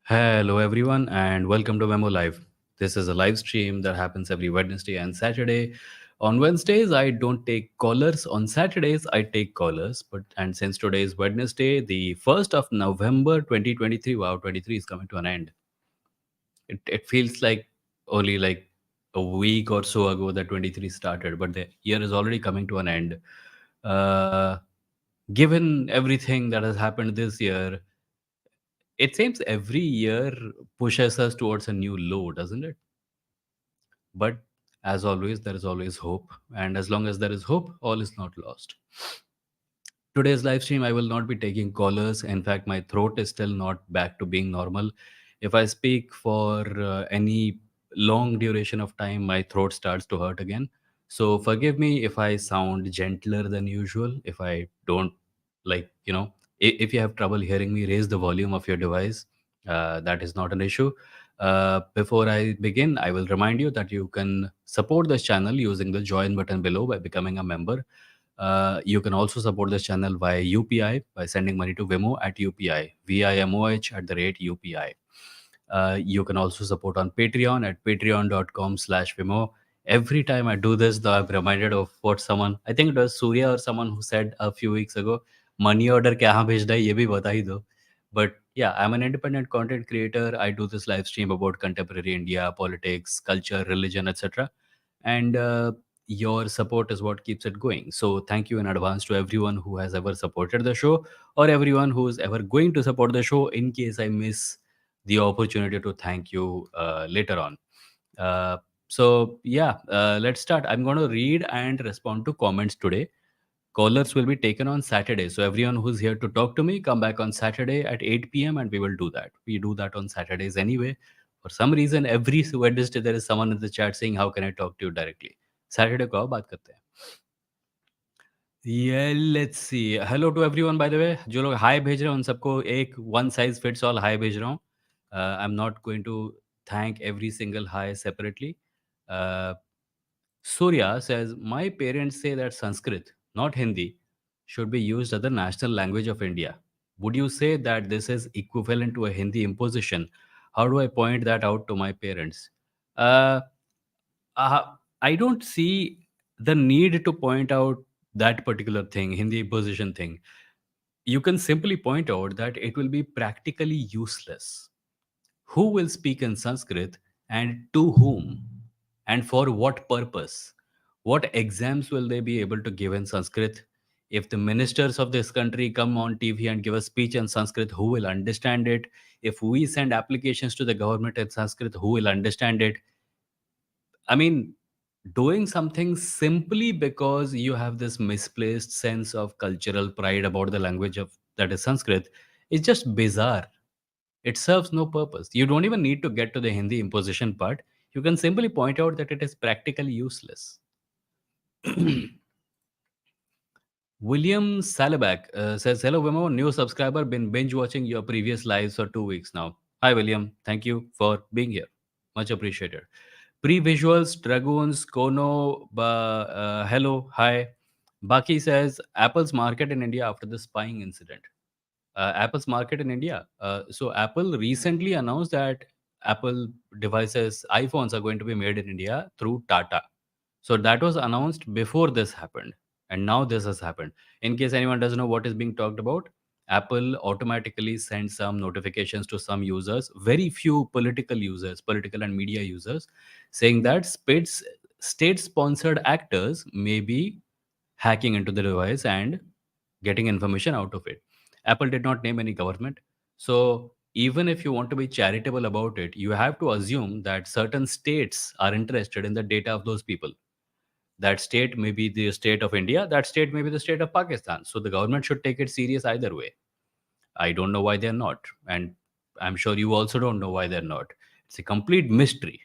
Hello, everyone, and welcome to Vimoh Live. This is a live stream that happens every Wednesday and Saturday. On Wednesdays, I don't take callers. On Saturdays, I take callers. And since today is Wednesday, the 1st of November 2023, wow, 23 is coming to an end. It feels like only like a week or so ago that 23 started, but the year is already coming to an end. Uh, Given everything that has happened this year, it seems every year pushes us towards a new low, doesn't it? But as always, there is always hope. And as long as there is hope, all is not lost. Today's live stream, I will not be taking callers. In fact, my throat is still not back to being normal. If I speak for any long duration of time, my throat starts to hurt again. So forgive me if I sound gentler than usual. If I don't like, if you have trouble hearing me, raise the volume of your device. That is not an issue. Before I begin, I will remind you that you can support this channel using the join button below by becoming a member. You can also support this channel via UPI by sending money to Vimoh at UPI, VIMOH at the rate UPI. You can also support on Patreon at patreon.com/Vimoh. Every time I do this, though, I'm reminded of what someone, I think it was Surya or someone who said a few weeks ago, money order कहाँ भेजना है ये भी बता ही दो. But yeah, I'm an independent content creator. I do this live stream about contemporary India, politics, culture, religion, etc. And your support is what keeps it going. So thank you in advance to everyone who has ever supported the show or everyone who is ever going to support the show in case I miss the opportunity to thank you later on. Let's start. I'm going to read and respond to comments today. Callers will be taken on Saturday. So everyone who's here to talk to me, come back on Saturday at 8 p.m. and we will do that. We do that on Saturdays anyway. For some reason, every Wednesday there is someone in the chat saying, "How can I talk to you directly?" Saturday को आओ बात करते हैं. Yeah, let's see. Hello to everyone, by the way. जो लोग हाय भेज रहे हैं उन सबको एक one size fits all हाय भेज रहा हूँ. I'm not going to thank every single hi separately. Uh, Surya says, my parents say that Sanskrit, not Hindi, should be used as the national language of India. Would you say that this is equivalent to a Hindi imposition? How do I point that out to my parents? Uh, I don't see the need to point out that particular thing, Hindi imposition thing. You can simply point out that it will be practically useless. Who will speak in Sanskrit and to whom and for what purpose? What exams will they be able to give in Sanskrit? If the ministers of this country come on TV and give a speech in Sanskrit, who will understand it? If we send applications to the government in Sanskrit, who will understand it? I mean, doing something simply because you have this misplaced sense of cultural pride about the language of that is Sanskrit is just bizarre. It serves no purpose. You don't even need to get to the Hindi imposition part. You can simply point out that it is practically useless. William Salabak says, "Hello, Vimo, new subscriber, been binge watching your previous lives for 2 weeks now." Hi, William. Thank you for being here. Much appreciated. Pre-visuals, Dragoons, Kono, hello, hi. Baki says, Apple's market in India after the spying incident. Apple's market in India. So Apple recently announced that Apple devices, iPhones are going to be made in India through Tata. So that was announced before this happened. And now this has happened. In case anyone doesn't know what is being talked about, Apple automatically sends some notifications to some users, very few political users, political and media users, saying that state sponsored actors may be hacking into the device and getting information out of it. Apple did not name any government. So even if you want to be charitable about it, you have to assume that certain states are interested in the data of those people. That state may be the state of India, that state may be the state of Pakistan. So the government should take it serious either way. I don't know why they're not. And I'm sure you also don't know why they're not. It's a complete mystery.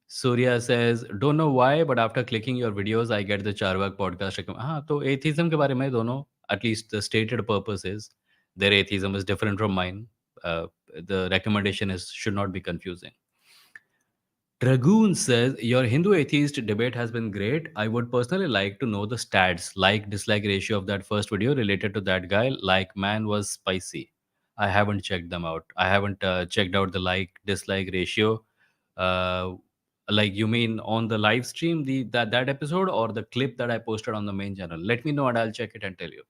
Surya says, don't know why, but after clicking your videos, I get the Charvak podcast. हाँ, तो atheism के बारे में दोनों, at least the stated purpose is, their atheism is different from mine. The recommendation is should not be confusing. Dragoon says, your Hindu atheist debate has been great. I would personally like to know the stats, like dislike ratio of that first video related to that guy. Like, man was spicy. I haven't checked them out. I haven't checked out the like dislike ratio. Uh, like, you mean on the live stream, that episode, or the clip that I posted on the main channel? Let me know and I'll check it and tell you.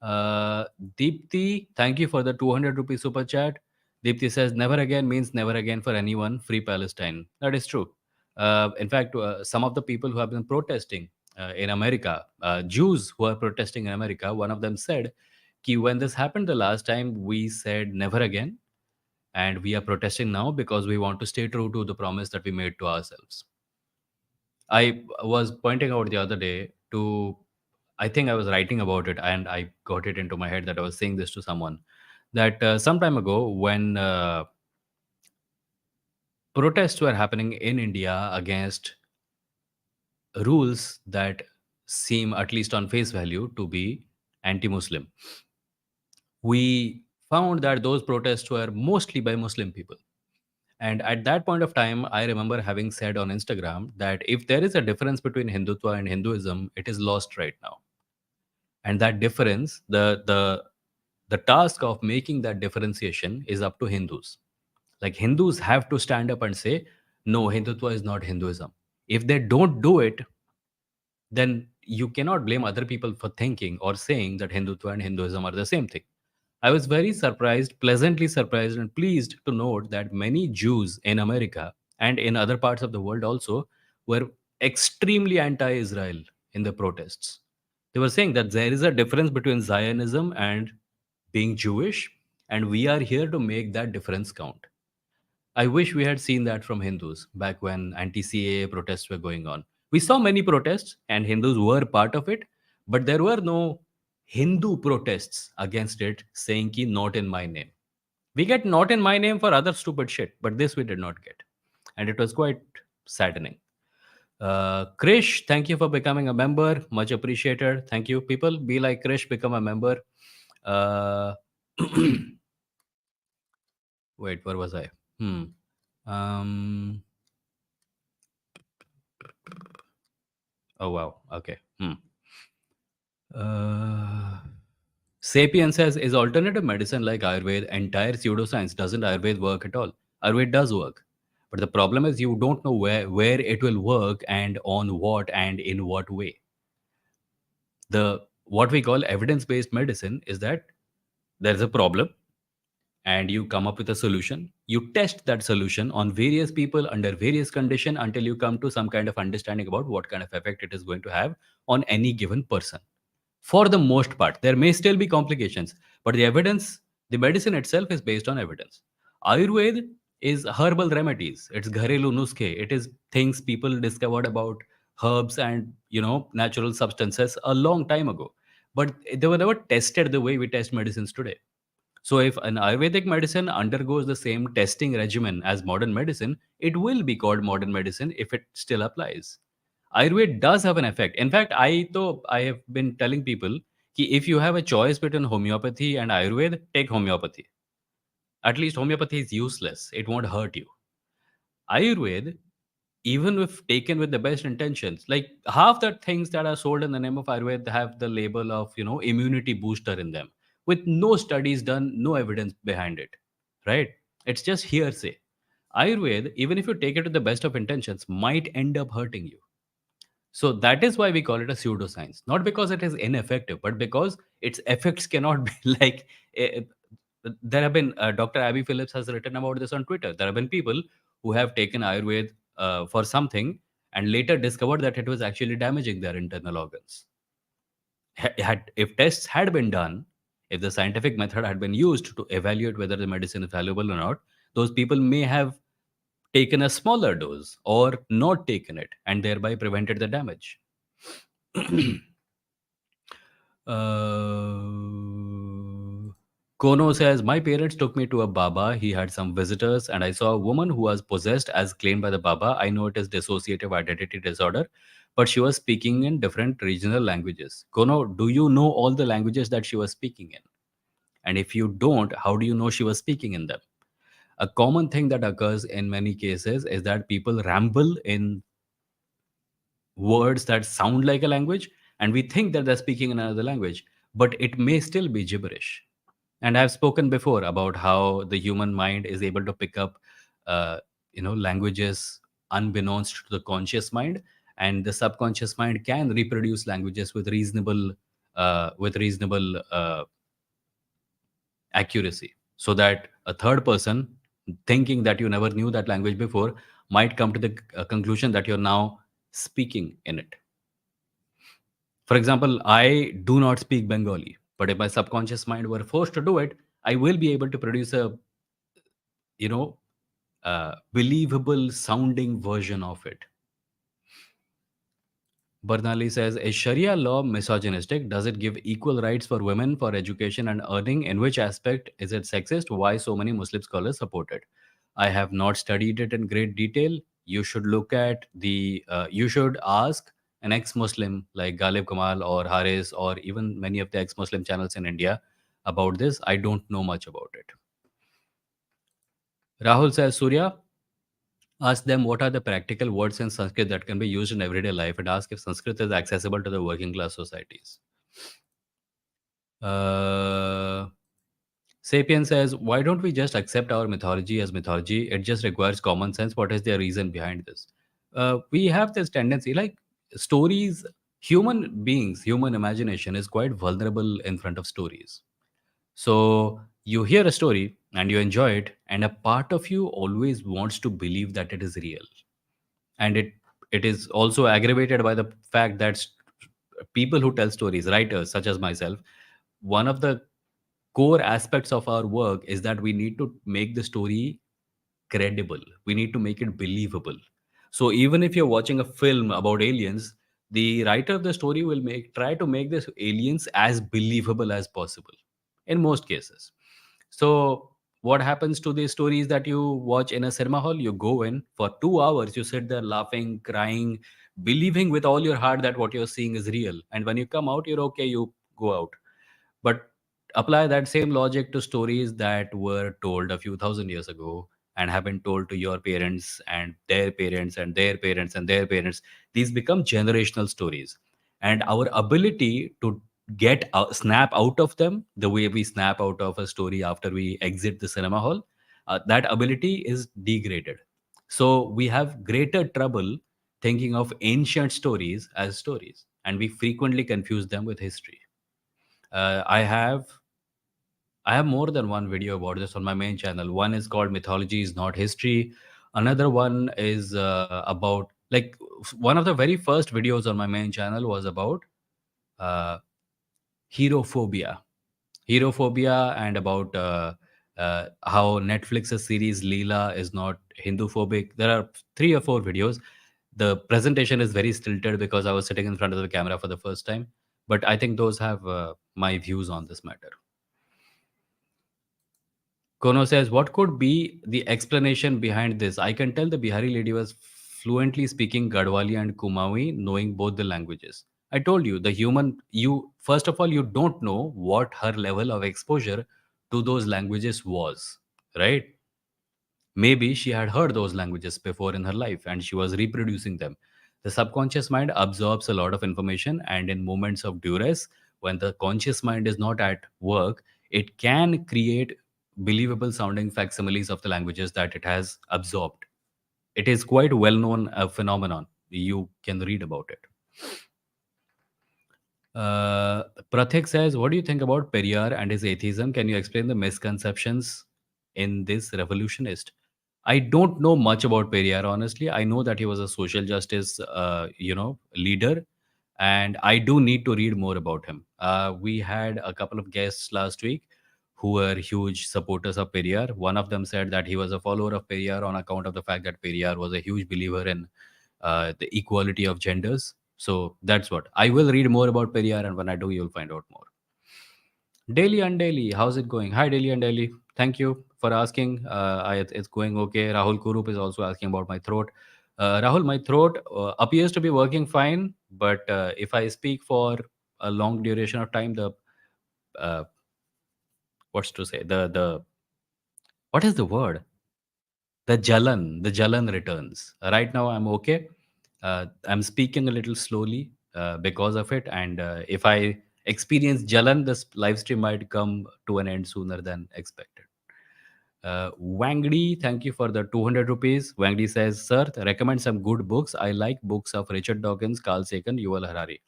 Uh, Deepthi, thank you for the 200 rupee super chat. Deepthi says, never again means never again for anyone. Free Palestine. That is true. In fact, some of the people who have been protesting in America, Jews who are protesting in America, one of them said, Ki when this happened the last time, we said never again. And we are protesting now because we want to stay true to the promise that we made to ourselves. I was pointing out the other day to, I think I was writing about it and I got it into my head that I was saying this to someone, that some time ago when protests were happening in India against rules that seem, at least on face value, to be anti Muslim, we found that those protests were mostly by Muslim people. And at that point of time, I remember having said on Instagram that if there is a difference between Hindutva and Hinduism, it is lost right now. And that difference, the task of making that differentiation is up to Hindus. Like, Hindus have to stand up and say, no, Hindutva is not Hinduism. If they don't do it, then you cannot blame other people for thinking or saying that Hindutva and Hinduism are the same thing. I was very surprised, pleasantly surprised, and pleased to note that many Jews in America and in other parts of the world also were extremely anti Israel in the protests. They were saying that there is a difference between Zionism and being Jewish, and we are here to make that difference count. I wish we had seen that from Hindus back when anti CAA protests were going on. We saw many protests, and Hindus were part of it, but there were no Hindu protests against it saying ki not in my name. We get not in my name for other stupid shit, but this we did not get. And it was quite saddening. Krish, thank you for becoming a member. Much appreciated. Thank you. People, be like Krish, become a member. Uh, wait, where was I? Hmm. Um, oh, wow. Okay. Hmm. Uh, Sapien says, is alternative medicine like Ayurveda entire pseudoscience? Doesn't Ayurveda work at all? Ayurveda does work. But the problem is you don't know where it will work and on what and in what way. The what we call evidence-based medicine is that there's a problem and you come up with a solution. You test that solution on various people under various conditions until you come to some kind of understanding about what kind of effect it is going to have on any given person. For the most part, there may still be complications, but the evidence, the medicine itself is based on evidence. Ayurveda is herbal remedies. It's gharelu nuske. It is things people discovered about herbs and natural substances a long time ago, but they were never tested the way we test medicines today. So if an Ayurvedic medicine undergoes the same testing regimen as modern medicine, it will be called modern medicine if it still applies. Ayurveda does have an effect. In fact, I have been telling people कि if you have a choice between homeopathy and Ayurveda, take homeopathy. At least homeopathy is useless. It won't hurt you. Ayurveda, even if taken with the best intentions, like half the things that are sold in the name of Ayurveda have the label of immunity booster in them, with no studies done, no evidence behind it. right? It's just hearsay. Ayurveda, even if you take it to the best of intentions, might end up hurting you. So that is why we call it a pseudoscience. Not because it is ineffective, but because its effects cannot be like. eh, there have been Dr. Abby Phillips has written about this on Twitter. There have been people who have taken Ayurveda for something and later discovered that it was actually damaging their internal organs. If tests had been done, if the scientific method had been used to evaluate whether the medicine is valuable or not, those people may have taken a smaller dose or not taken it and thereby prevented the damage. Uh, Kono says, my parents took me to a Baba. He had some visitors, and I saw a woman who was possessed as claimed by the Baba. I know it is dissociative identity disorder, but she was speaking in different regional languages. Kono, do you know all the languages that she was speaking in? And if you don't, how do you know she was speaking in them? A common thing that occurs in many cases is that people ramble in words that sound like a language, and we think that they're speaking in another language, but it may still be gibberish. And I've spoken before about how the human mind is able to pick up uh, languages unbeknownst to the conscious mind, and the subconscious mind can reproduce languages with reasonable accuracy, so that a third person thinking that you never knew that language before might come to the conclusion that you're now speaking in it. For example, I do not speak Bengali, but if my subconscious mind were forced to do it, I will be able to produce a you know believable sounding version of it. Barnali says, is Sharia law misogynistic? Does it give equal rights for women for education and earning? In which aspect is it sexist? Why so many Muslim scholars support it? I have not studied it in great detail. You should ask an ex-Muslim like Ghalib Kamal or Haris or even many of the ex-Muslim channels in India about this. I don't know much about it. Rahul says, Surya, ask them what are the practical words in Sanskrit that can be used in everyday life and ask if Sanskrit is accessible to the working class societies. Uh, Sapien says, why don't we just accept our mythology as mythology? It just requires common sense. What is the reason behind this? We have this tendency, like stories, human beings, human imagination is quite vulnerable in front of stories. So you hear a story and you enjoy it, and a part of you always wants to believe that it is real. And it is also aggravated by the fact that people who tell stories, writers such as myself, one of the core aspects of our work is that we need to make the story credible. We need to make it believable. So even if you're watching a film about aliens, the writer of the story will make try to make this aliens as believable as possible in most cases. So what happens to the stories that you watch in a cinema hall? You go in for 2 hours, you sit there laughing, crying, believing with all your heart that what you're seeing is real. And when you come out, you're okay, you go out. But apply that same logic to stories that were told a few thousand years ago and have been told to your parents and their parents and their parents and their parents. These become generational stories. And our ability to snap out of them the way we snap out of a story after we exit the cinema hall, that ability is degraded. So we have greater trouble thinking of ancient stories as stories, and we frequently confuse them with history. uh, I have I have more than one video about this on my main channel. One is called Mythology is Not History. Another one is about like one of the very first videos on my main channel was about uh, herophobia. Herophobia and about how Netflix's series Leela is not Hindu phobic. There are 3 or 4 videos. The presentation is very stilted because I was sitting in front of the camera for the first time. But I think those have my views on this matter. Kono says, what could be the explanation behind this? I can tell the Bihari lady was fluently speaking Gadwali and Kumawi, knowing both the languages. I told you, first of all, you don't know what her level of exposure to those languages was, right? Maybe she had heard those languages before in her life and she was reproducing them. The subconscious mind absorbs a lot of information, and in moments of duress, when the conscious mind is not at work, it can create believable sounding facsimiles of the languages that it has absorbed. It is quite well known phenomenon. You can read about it. Uh, Prathik says, "What do you think about Periyar and his atheism? Can you explain the misconceptions in this revolutionist?" I don't know much about Periyar, honestly. I know that he was a social justice, leader, and I do need to read more about him. We had a couple of guests last week who were huge supporters of Periyar. One of them said that he was a follower of Periyar on account of the fact that Periyar was a huge believer in the equality of genders. So that's what I will read more about Periyar, and when I do, you'll find out more. Daily and Daily, how's it going? Hi, Daily and Daily. Thank you for asking. It's going okay. Rahul Kurup is also asking about my throat. Rahul, my throat appears to be working fine, but if I speak for a long duration of time, the uh, what's to say the what is the word? The jalan returns. Right now, I'm okay. I'm speaking a little slowly because of it, and if I experience jalan, this live stream might come to an end sooner than expected. Wangdi, thank you for the 200 rupees. Wangdi says, "Sir, recommend some good books. I like books of Richard Dawkins, Carl Sagan, Yuval Harari."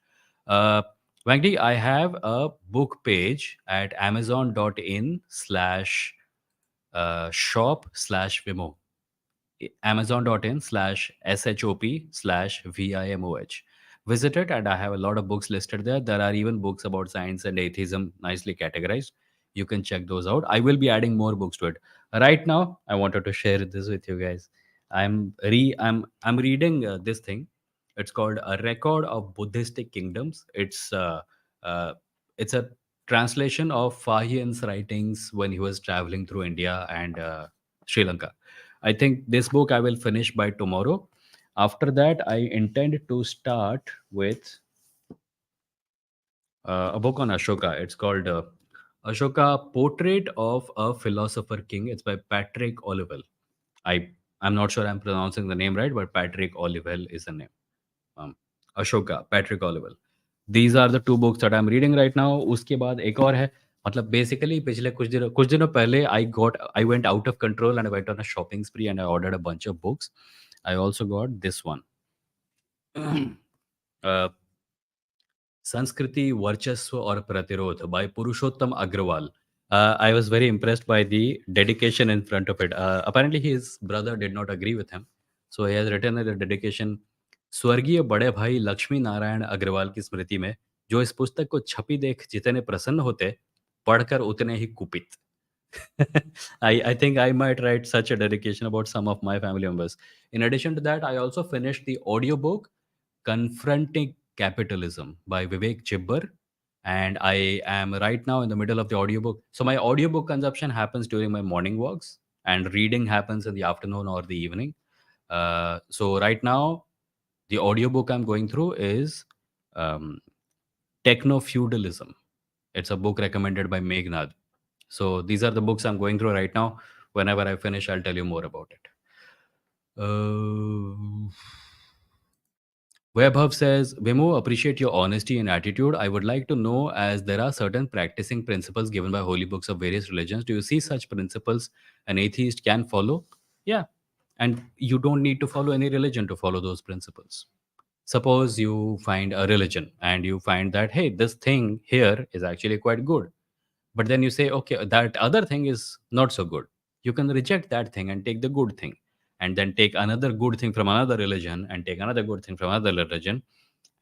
Uh, Wangdi, I have a book page at amazon.in slash shop slash Vimoh. amazon.in/shop/vimoh. Visit it, and I have a lot of books listed there. There are even books about science and atheism nicely categorized. You can check those out. I will be adding more books to it. Right now, I wanted to share this with you guys. I'm reading this thing. It's called A Record of Buddhistic Kingdoms. Uh, it's a translation of Fahian's writings when he was traveling through India and Sri Lanka. I think this book I will finish by tomorrow. After that, I intend to start with a book on Ashoka. It's called Ashoka Portrait of a Philosopher King. It's by Patrick Olivelle. I I'm not sure I'm pronouncing the name right, but Patrick Olivelle is the name. um, Ashoka, Patrick Olivelle. These are the two books that I'm reading right now. उसके बाद एक और है, मतलब basically पिछले कुछ दिनों पहले I went out of control and I went on a shopping spree and I ordered a bunch of books. I also got this one. uh, Sanskriti, Varchasva or Pratirodh by Purushottam Agrawal. I was very impressed by the dedication in front of it. Apparently, his brother did not agree with him. So he has written the dedication स्वर्गीय बड़े भाई लक्ष्मी नारायण अग्रवाल की स्मृति में जो इस पुस्तक को छपी देख जितने प्रसन्न होते पढ़कर उतने ही कुपित. I think I might write such a dedication about some of my family members. In addition to that, I also finished the audiobook Confronting Capitalism by Vivek Chibber. And I am right now in the middle of the audiobook. So my audiobook consumption happens during my morning walks, and reading happens in the afternoon or the evening. So right now, the audiobook I'm going through is um, Techno Feudalism. It's a book recommended by Meghnad. So these are the books I'm going through right now. Whenever I finish, I'll tell you more about it. Uh, WebHub says, Vimo, appreciate your honesty and attitude. I would like to know, as there are certain practicing principles given by holy books of various religions, do you see such principles an atheist can follow? Yeah. And you don't need to follow any religion to follow those principles. Suppose you find a religion and you find that, hey, this thing here is actually quite good. But then you say, okay, that other thing is not so good. You can reject that thing and take the good thing, and then take another good thing from another religion and take another good thing from another religion,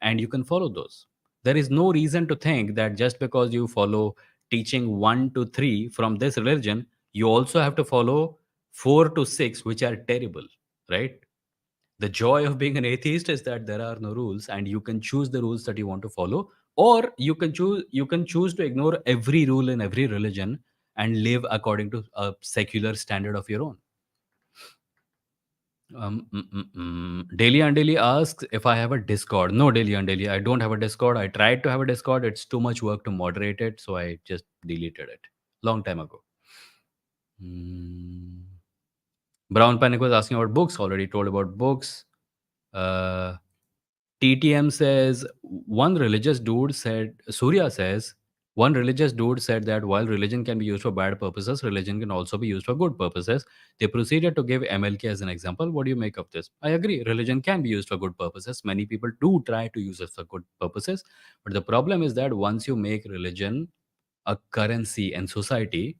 and you can follow those. There is no reason to think that just because you follow teaching 1 to 3 from this religion, you also have to follow 4 to 6, which are terrible, right? The joy of being an atheist is that there are no rules and you can choose the rules that you want to follow, or you can choose to ignore every rule in every religion and live according to a secular standard of your own. Daily and Daily asks if I have a Discord. No, Daily and Daily, I don't have a Discord. I tried to have a Discord. It's too much work to moderate it, so I just deleted it long time ago. Mm. Brown Panic was asking about books. Already told about books. Uh, TTM says one religious dude said, Surya says, One religious dude said that while religion can be used for bad purposes, religion can also be used for good purposes. They proceeded to give MLK as an example. What do you make of this? I agree. Religion can be used for good purposes. Many people do try to use it for good purposes. But the problem is that once you make religion a currency in society,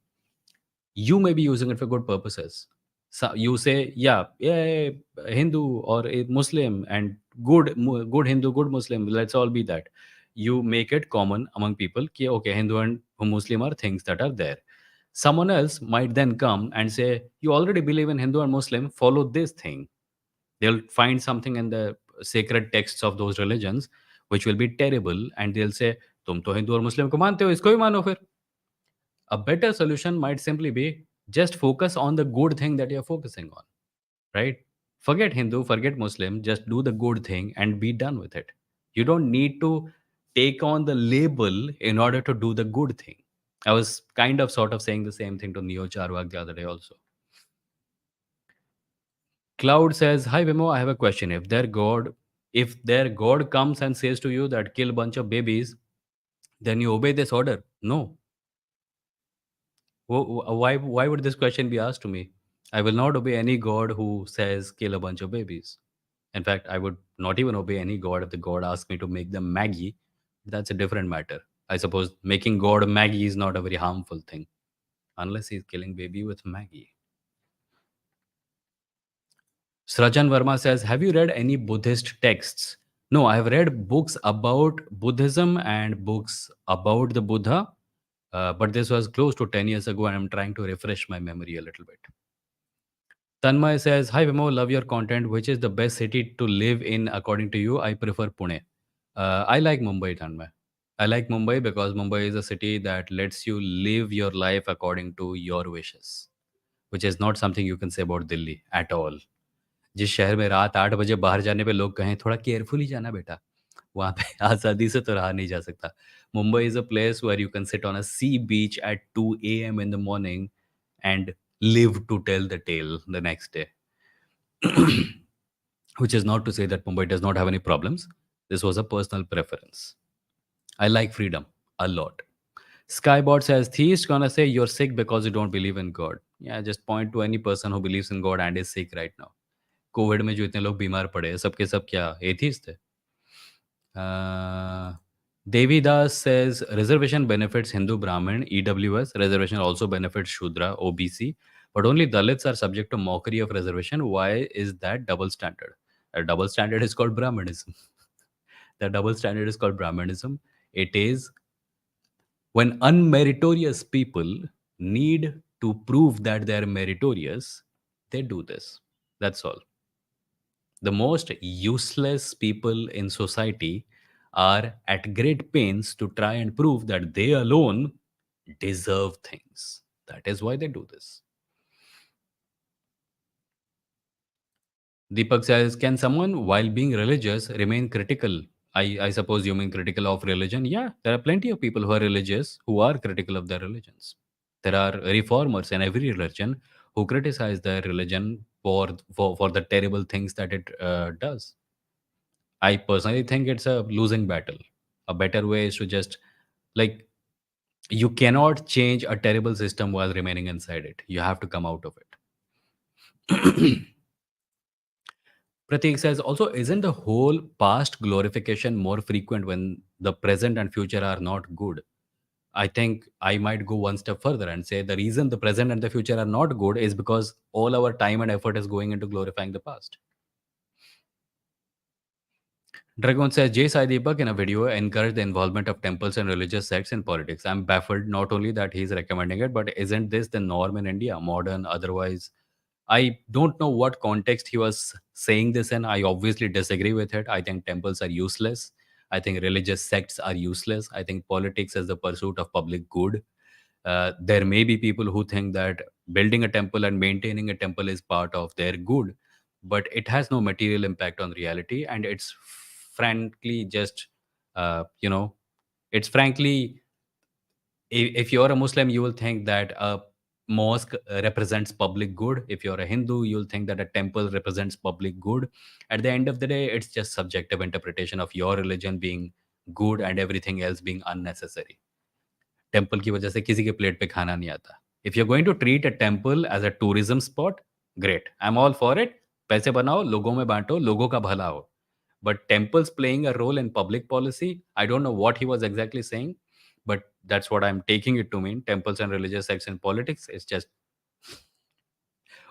you may be using it for good purposes. So you say, yeah, Hindu or a Muslim and good Hindu, good Muslim. Let's all be that. You make it common among people. Ki, okay, Hindu and Muslim are things that are there. Someone else might then come and say, you already believe in Hindu and Muslim. Follow this thing. They'll find something in the sacred texts of those religions which will be terrible, and they'll say, तुम तो हिंदू और मुस्लिम को मानते हो, इसको ही मानो फिर. A better solution might simply be just focus on the good thing that you're focusing on, right? Forget Hindu, forget Muslim, just do the good thing and be done with it. You don't need to take on the label in order to do the good thing. I was kind of sort of saying the same thing to Neo Charwak the other day also. Cloud says, "Hi Vimoh, I have a question. If their God comes and says to you that kill a bunch of babies, then you obey this order? No. Why would this question be asked to me? I will not obey any god who says kill a bunch of babies. In fact, I would not even obey any god if the god asks me to make them Maggie. That's a different matter. I suppose making God Maggie is not a very harmful thing, unless he's killing baby with Maggie." Srajan Verma says, "Have you read any Buddhist texts?" No, I have read books about Buddhism and books about the Buddha, but this was close to 10 years ago, and I'm trying to refresh my memory a little bit. Tanmay says, "Hi Vimo, love your content. Which is the best city to live in according to you? I prefer Pune." I like Mumbai, Tanmay. I like Mumbai because Mumbai is a city that lets you live your life according to your wishes, which is not something you can say about Delhi at all. जिस शहर में रात 8 बजे बाहर जाने पे लोग कहें थोड़ा केयरफुली जाना बेटा, वहाँ पे आज़ादी से तो रहा नहीं जा सकता. Mumbai is a place where you can sit on a sea beach at 2 a.m. in the morning and live to tell the tale the next day. Which is not to say that Mumbai does not have any problems. This was a personal preference. I like freedom a lot. Skybot says, "Theist gonna say you're sick because you don't believe in God." Yeah, just point to any person who believes in God and is sick right now. Covid में जो इतने लोग बीमार पड़े, सबके सब क्या atheist थे? Uh, Devidas says reservation benefits Hindu Brahmin, EWS. Reservation also benefits Shudra, OBC. But only Dalits are subject to mockery of reservation. Why is that double standard? A double standard is called Brahminism. The double standard is called Brahminism. It is when unmeritorious people need to prove that they are meritorious, they do this. That's all. The most useless people in society are at great pains to try and prove that they alone deserve things. That is why they do this. Deepak says, "Can someone, while being religious, remain critical?" I suppose you mean critical of religion. Yeah, there are plenty of people who are religious who are critical of their religions. There are reformers in every religion who criticize their religion for the terrible things that it does. I personally think it's a losing battle. A better way is to just like you cannot change a terrible system while remaining inside it. You have to come out of it. Pratik says also, isn't the whole past glorification more frequent when the present and future are not good? I think I might go one step further and say the reason the present and the future are not good is because all our time and effort is going into glorifying the past. Dragon says Jay Sai Deepak in a video encouraged the involvement of temples and religious sects in politics. I'm baffled not only that he's recommending it, but isn't this the norm in India, modern, otherwise? I don't know what context he was saying this in. I obviously disagree with it. I think temples are useless. I think religious sects are useless. I think politics is the pursuit of public good. There may be people who think that building a temple and maintaining a temple is part of their good, but it has no material impact on reality, and it's frankly just, you know, it's frankly, if you're a Muslim, you will think that a mosque represents public good. If you're a Hindu, you'll think that a temple represents public good. At the end of the day, it's just subjective interpretation of your religion being good and everything else being unnecessary. Temple की वजह से किसी के plate पे खाना नहीं आता। If you are going to treat a temple as a tourism spot, great, I am all for it. पैसे बनाओ, लोगों में बांटो, लोगों का भला हो। But temples playing a role in public policy, I don't know what he was exactly saying, but that's what I'm taking it to mean. Temples and religious sects in politics. It's just,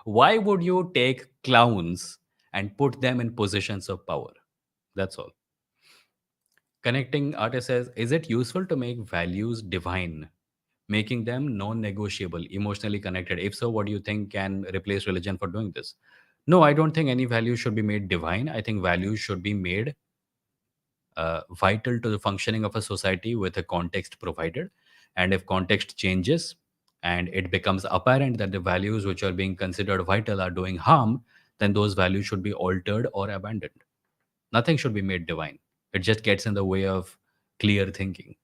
why would you take clowns and put them in positions of power? That's all. Connecting artist says, is it useful to make values divine, making them non-negotiable, emotionally connected? If so, what do you think can replace religion for doing this? No, I don't think any value should be made divine. I think values should be made vital to the functioning of a society with a context provided. And if context changes and it becomes apparent that the values which are being considered vital are doing harm, then those values should be altered or abandoned. Nothing should be made divine. It just gets in the way of clear thinking.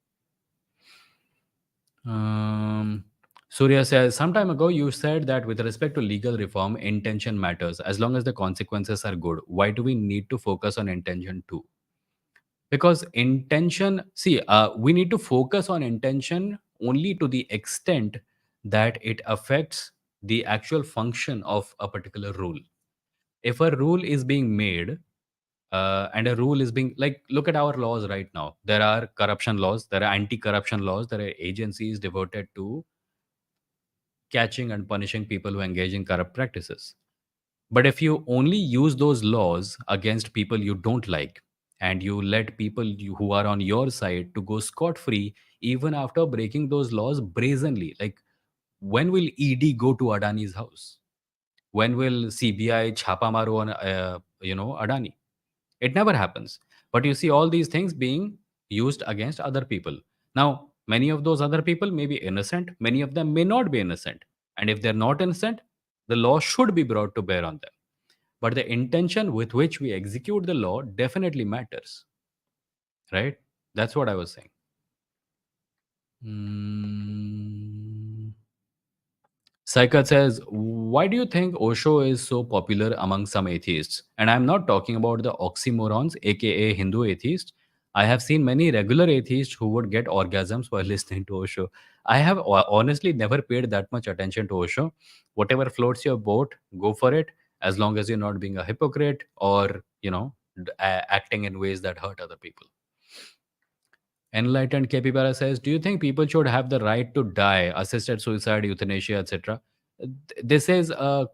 Um, Surya says, some time ago you said that with respect to legal reform, intention matters. As long as the consequences are good, why do we need to focus on intention too? Because intention, see, we need to focus on intention only to the extent that it affects the actual function of a particular rule. If a rule is being made, and a rule is being, like, look at our laws right now. There are corruption laws, there are anti-corruption laws, there are agencies devoted to catching and punishing people who engage in corrupt practices. But if you only use those laws against people you don't like, and you let people who are on your side to go scot free even after breaking those laws brazenly, like, when will ED go to Adani's house? When will CBI chhapa maru on Adani? It never happens. But you see all these things being used against other people. Now, many of those other people may be innocent, many of them may not be innocent. And if they're not innocent, the law should be brought to bear on them. But the intention with which we execute the law definitely matters, right? That's what I was saying. Mm. Saikat says, why do you think Osho is so popular among some atheists? And I'm not talking about the oxymorons, aka Hindu atheists. I have seen many regular atheists who would get orgasms while listening to Osho. I have honestly never paid that much attention to Osho. Whatever floats your boat, go for it, as long as you're not being a hypocrite or, acting in ways that hurt other people. Enlightened Capybara says, do you think people should have the right to die, assisted suicide, euthanasia, etc.? This is a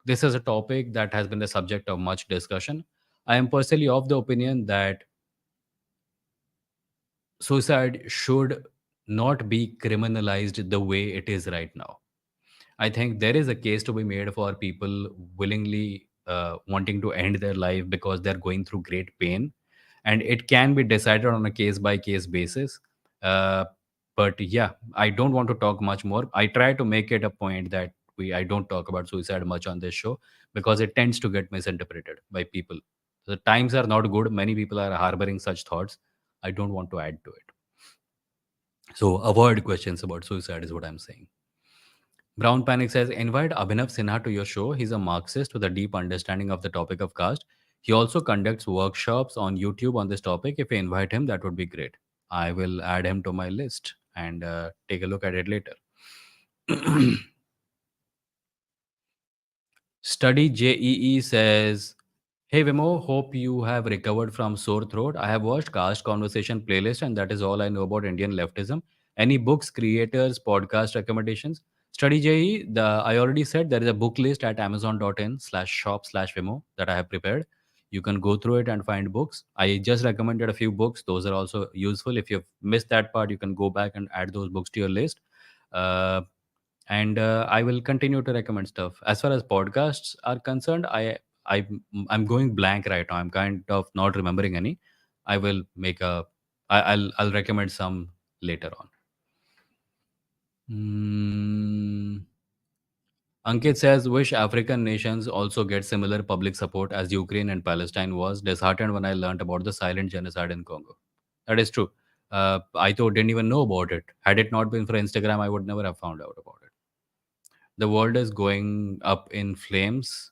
this is a topic that has been the subject of much discussion. I am personally of the opinion that suicide should not be criminalized the way it is right now. I think there is a case to be made for people willingly wanting to end their life because they're going through great pain, and it can be decided on a case by case basis. Uh, but yeah, I don't want to talk much more. I try to make it a point that I don't talk about suicide much on this show because it tends to get misinterpreted by people. The times are not good. Many people are harboring such thoughts. I don't want to add to it. So avoid questions about suicide is what I'm saying. Brown Panic says, invite Abhinav Sinha to your show. He's a Marxist with a deep understanding of the topic of caste. He also conducts workshops on YouTube on this topic. If you invite him, that would be great. I will add him to my list and take a look at it later. Study JEE says, hey Vimoh, hope you have recovered from sore throat. I have watched Caste Conversation playlist and that is all I know about Indian leftism. Any books, creators, podcast recommendations? Study JEE, I already said there is a book list at amazon.in/shop/Vimoh that I have prepared. You can go through it and find books. I just recommended a few books. Those are also useful. If you've missed that part, you can go back and add those books to your list. Uh, and I will continue to recommend stuff. As far as podcasts are concerned, I I'm going blank right now. I'm kind of not remembering any. I will make a I'll recommend some later on. Mm, Ankit says, wish African nations also get similar public support as Ukraine and Palestine was. Disheartened when I learned about the silent genocide in Congo. That is true. I thought didn't even know about it. Had it not been for Instagram, I would never have found out about it. The world is going up in flames.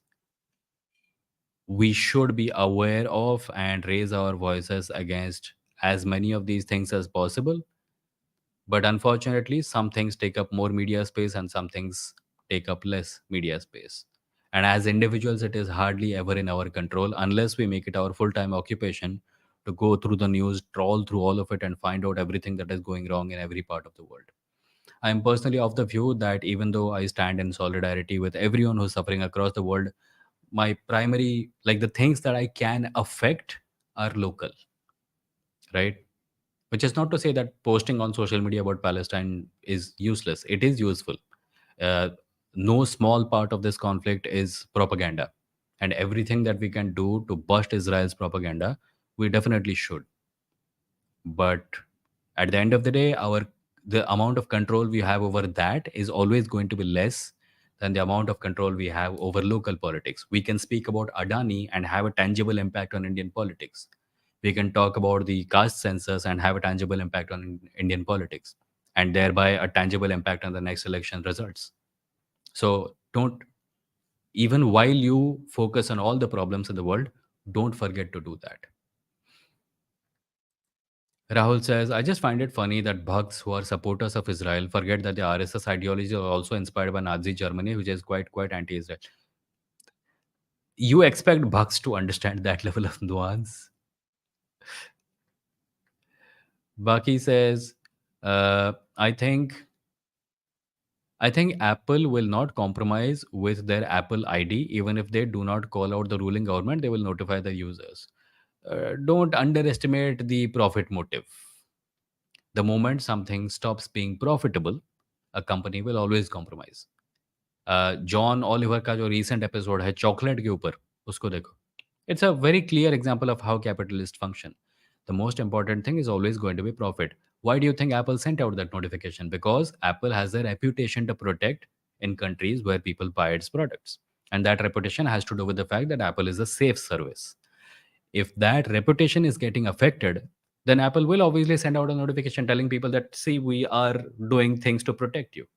We should be aware of and raise our voices against as many of these things as possible. But unfortunately, some things take up more media space and some things take up less media space. And as individuals, it is hardly ever in our control unless we make it our full time occupation to go through the news, trawl through all of it, and find out everything that is going wrong in every part of the world. I am personally of the view that even though I stand in solidarity with everyone who's suffering across the world, my primary, like the things that I can affect, are local, right? Which is not to say that posting on social media about Palestine is useless. It is useful. Uh, no small part of this conflict is propaganda. And everything that we can do to bust Israel's propaganda, we definitely should. But at the end of the day, the amount of control we have over that is always going to be less than the amount of control we have over local politics. We can speak about Adani and have a tangible impact on Indian politics. We can talk about the caste census and have a tangible impact on Indian politics, and thereby a tangible impact on the next election results. So don't, even while you focus on all the problems in the world, don't forget to do that. Rahul says, I just find it funny that Bhakts who are supporters of Israel forget that the RSS ideology are also inspired by Nazi Germany, which is quite anti-Israel. You expect Bhakts to understand that level of nuance? Baki says, uh, I think I think Apple will not compromise with their Apple ID. Even if they do not call out the ruling government, they will notify the users. Don't underestimate the profit motive. The moment something stops being profitable, a company will always compromise. John Oliver का जो recent episode है chocolate के ऊपर, उसको देखो. It's a very clear example of how capitalists function. The most important thing is always going to be profit. Why do you think Apple sent out that notification? Because Apple has a reputation to protect in countries where people buy its products. And that reputation has to do with the fact that Apple is a safe service. If that reputation is getting affected, then Apple will obviously send out a notification telling people that, see, we are doing things to protect you.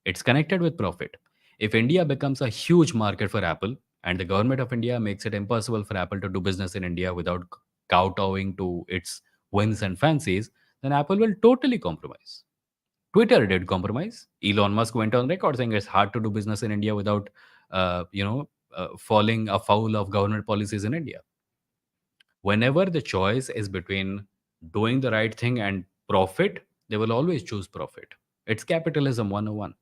It's connected with profit. If India becomes a huge market for Apple and the government of India makes it impossible for Apple to do business in India without kowtowing to its whims and fancies, then Apple will totally compromise. Twitter did compromise. Elon Musk went on record saying it's hard to do business in India without, falling afoul of government policies in India. Whenever the choice is between doing the right thing and profit, they will always choose profit. It's capitalism 101.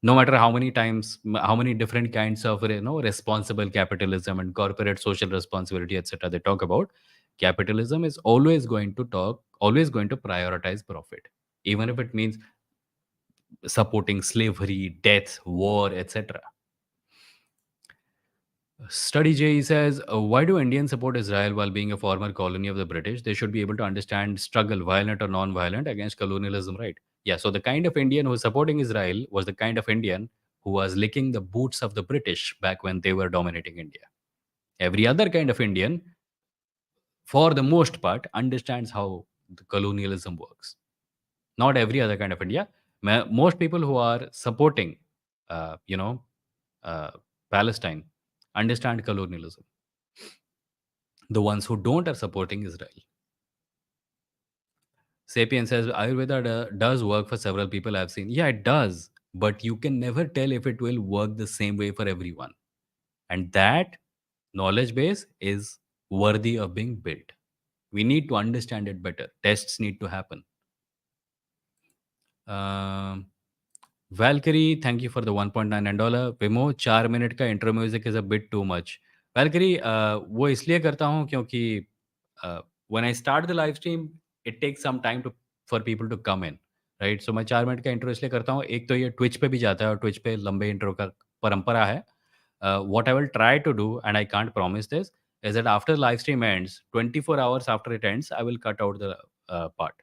No matter how many times, how many different kinds of responsible capitalism and corporate social responsibility, etc., they talk about, capitalism is always going to prioritize profit, even if it means supporting slavery, death, war, etc. Study J says, why do Indians support Israel while being a former colony of the British? They should be able to understand struggle, violent or non-violent, against colonialism, right? Yeah, so the kind of Indian who was supporting Israel was the kind of Indian who was licking the boots of the British back when they were dominating India. Every other kind of Indian, for the most part, understands how the colonialism works. Not every other kind of India. Most people who are supporting, uh, you know, uh, Palestine understand colonialism. The ones who don't are supporting Israel. Sapien says Ayurveda does work for several people I've seen. Yeah, it does. But you can never tell if it will work the same way for everyone. And that knowledge base is worthy of being built. We need to understand it better. Tests need to happen. Um, Valkyrie, thank you for the $1.99. Vimo, 4 minute का intro music is a bit too much. Valkyrie, वो इसलिए करता हूँ क्योंकि when I start the live stream, it takes some time to for people to come in, right? So मैं 4 minute का intro इसलिए करता हूँ. एक तो ये Twitch पे भी जाता है और Twitch पे लंबे intro का परंपरा है. What I will try to do, and I can't promise this, is that after live stream ends, 24 hours after it ends, I will cut out the part.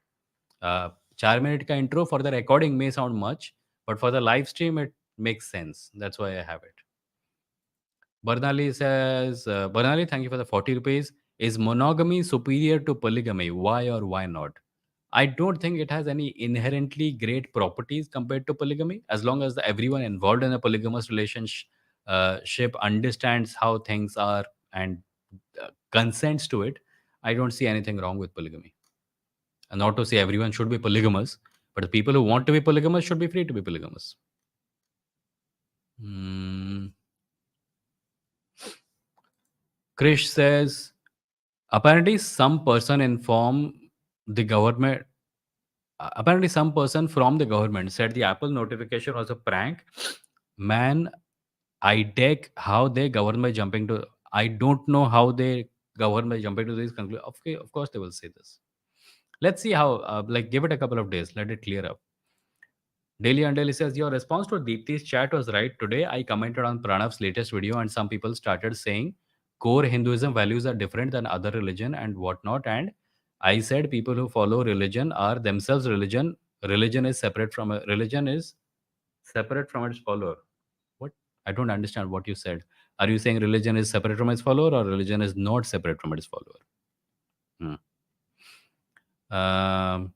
4 minute का intro for the recording may sound much, but for the live stream, it makes sense. That's why I have it. Barnali says, Barnali, thank you for the 40 rupees. Is monogamy superior to polygamy? Why or why not? I don't think it has any inherently great properties compared to polygamy. As long as everyone involved in a polygamous relationship ship understands how things are and consents to it, I don't see anything wrong with polygamy. And not to say everyone should be polygamous, but the people who want to be polygamous should be free to be polygamous. Hmm. Krish says, apparently some person inform the government. Apparently, some person from the government said the Apple notification was a prank. Man, I take how they govern by jumping to. I don't know how they govern by jumping to these conclusions. Okay, of course, they will say this. Let's see how. Like, give it a couple of days. Let it clear up. Daily Andeli says, your response to Deepti's chat was right. Today, I commented on Pranav's latest video, and some people started saying core Hinduism values are different than other religion and whatnot. And I said people who follow religion are themselves religion. Religion is separate from a religion is separate from its follower. What? I don't understand what you said. Are you saying religion is separate from its follower, or religion is not separate from its follower? Hmm. Um,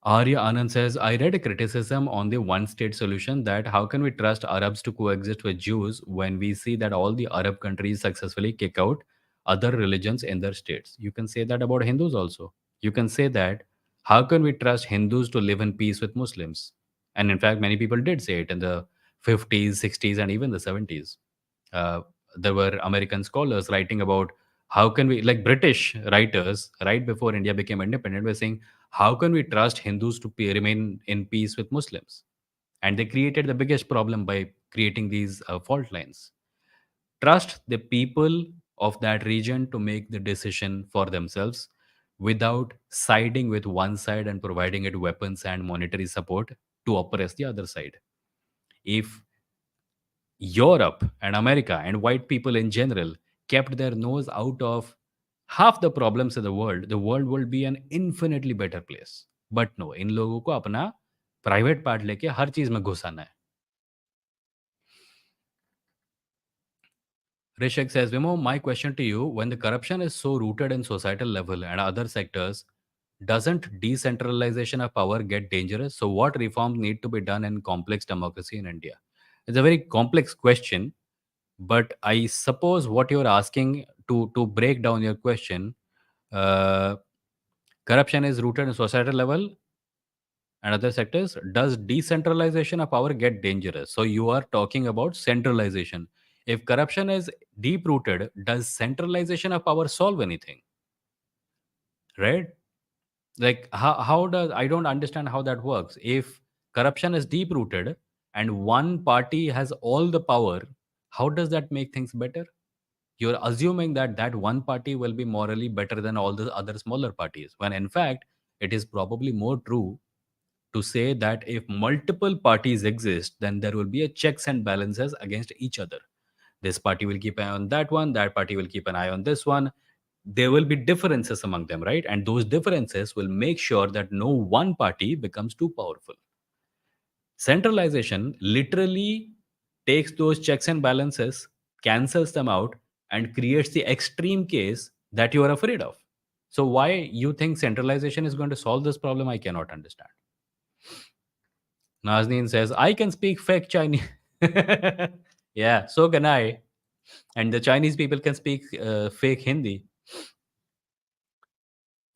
Arya Anand says, I read a criticism on the one state solution that how can we trust Arabs to coexist with Jews when we see that all the Arab countries successfully kick out other religions in their states? You can say that about Hindus also. You can say that how can we trust Hindus to live in peace with Muslims? And in fact, many people did say it in the 50s, 60s, and even the 70s. Uh, there were American scholars writing about how can we, like British writers, right before India became independent, were saying, how can we trust Hindus to remain in peace with Muslims? And they created the biggest problem by creating these fault lines. Trust the people of that region to make the decision for themselves without siding with one side and providing it weapons and monetary support to oppress the other side. If Europe and America and white people in general kept their nose out of half the problems in the world will be an infinitely better place. But no, इन लोगों को अपना private part लेके हर चीज में घुसाना है. Rishik says, Vimo, my question to you, when the corruption is so rooted in societal level and other sectors, doesn't decentralization of power get dangerous? So what reforms need to be done in complex democracy in India? It's a very complex question. But I suppose what you're asking, to break down your question, uh, corruption is rooted in societal level and other sectors. Does decentralization of power get dangerous? So you are talking about centralization. If corruption is deep rooted, does centralization of power solve anything? Right? Like how does, I don't understand how that works. If corruption is deep rooted and one party has all the power, how does that make things better? You're assuming that that one party will be morally better than all the other smaller parties, when in fact it is probably more true to say that if multiple parties exist, then there will be a checks and balances against each other. This party will keep an eye on that one, that party will keep an eye on this one. There will be differences among them, right? And those differences will make sure that no one party becomes too powerful. Centralization literally takes those checks and balances, cancels them out, and creates the extreme case that you are afraid of. So, why you think centralization is going to solve this problem, I cannot understand. Nazneen says, I can speak fake Chinese. Yeah, so can I. And the Chinese people can speak fake Hindi.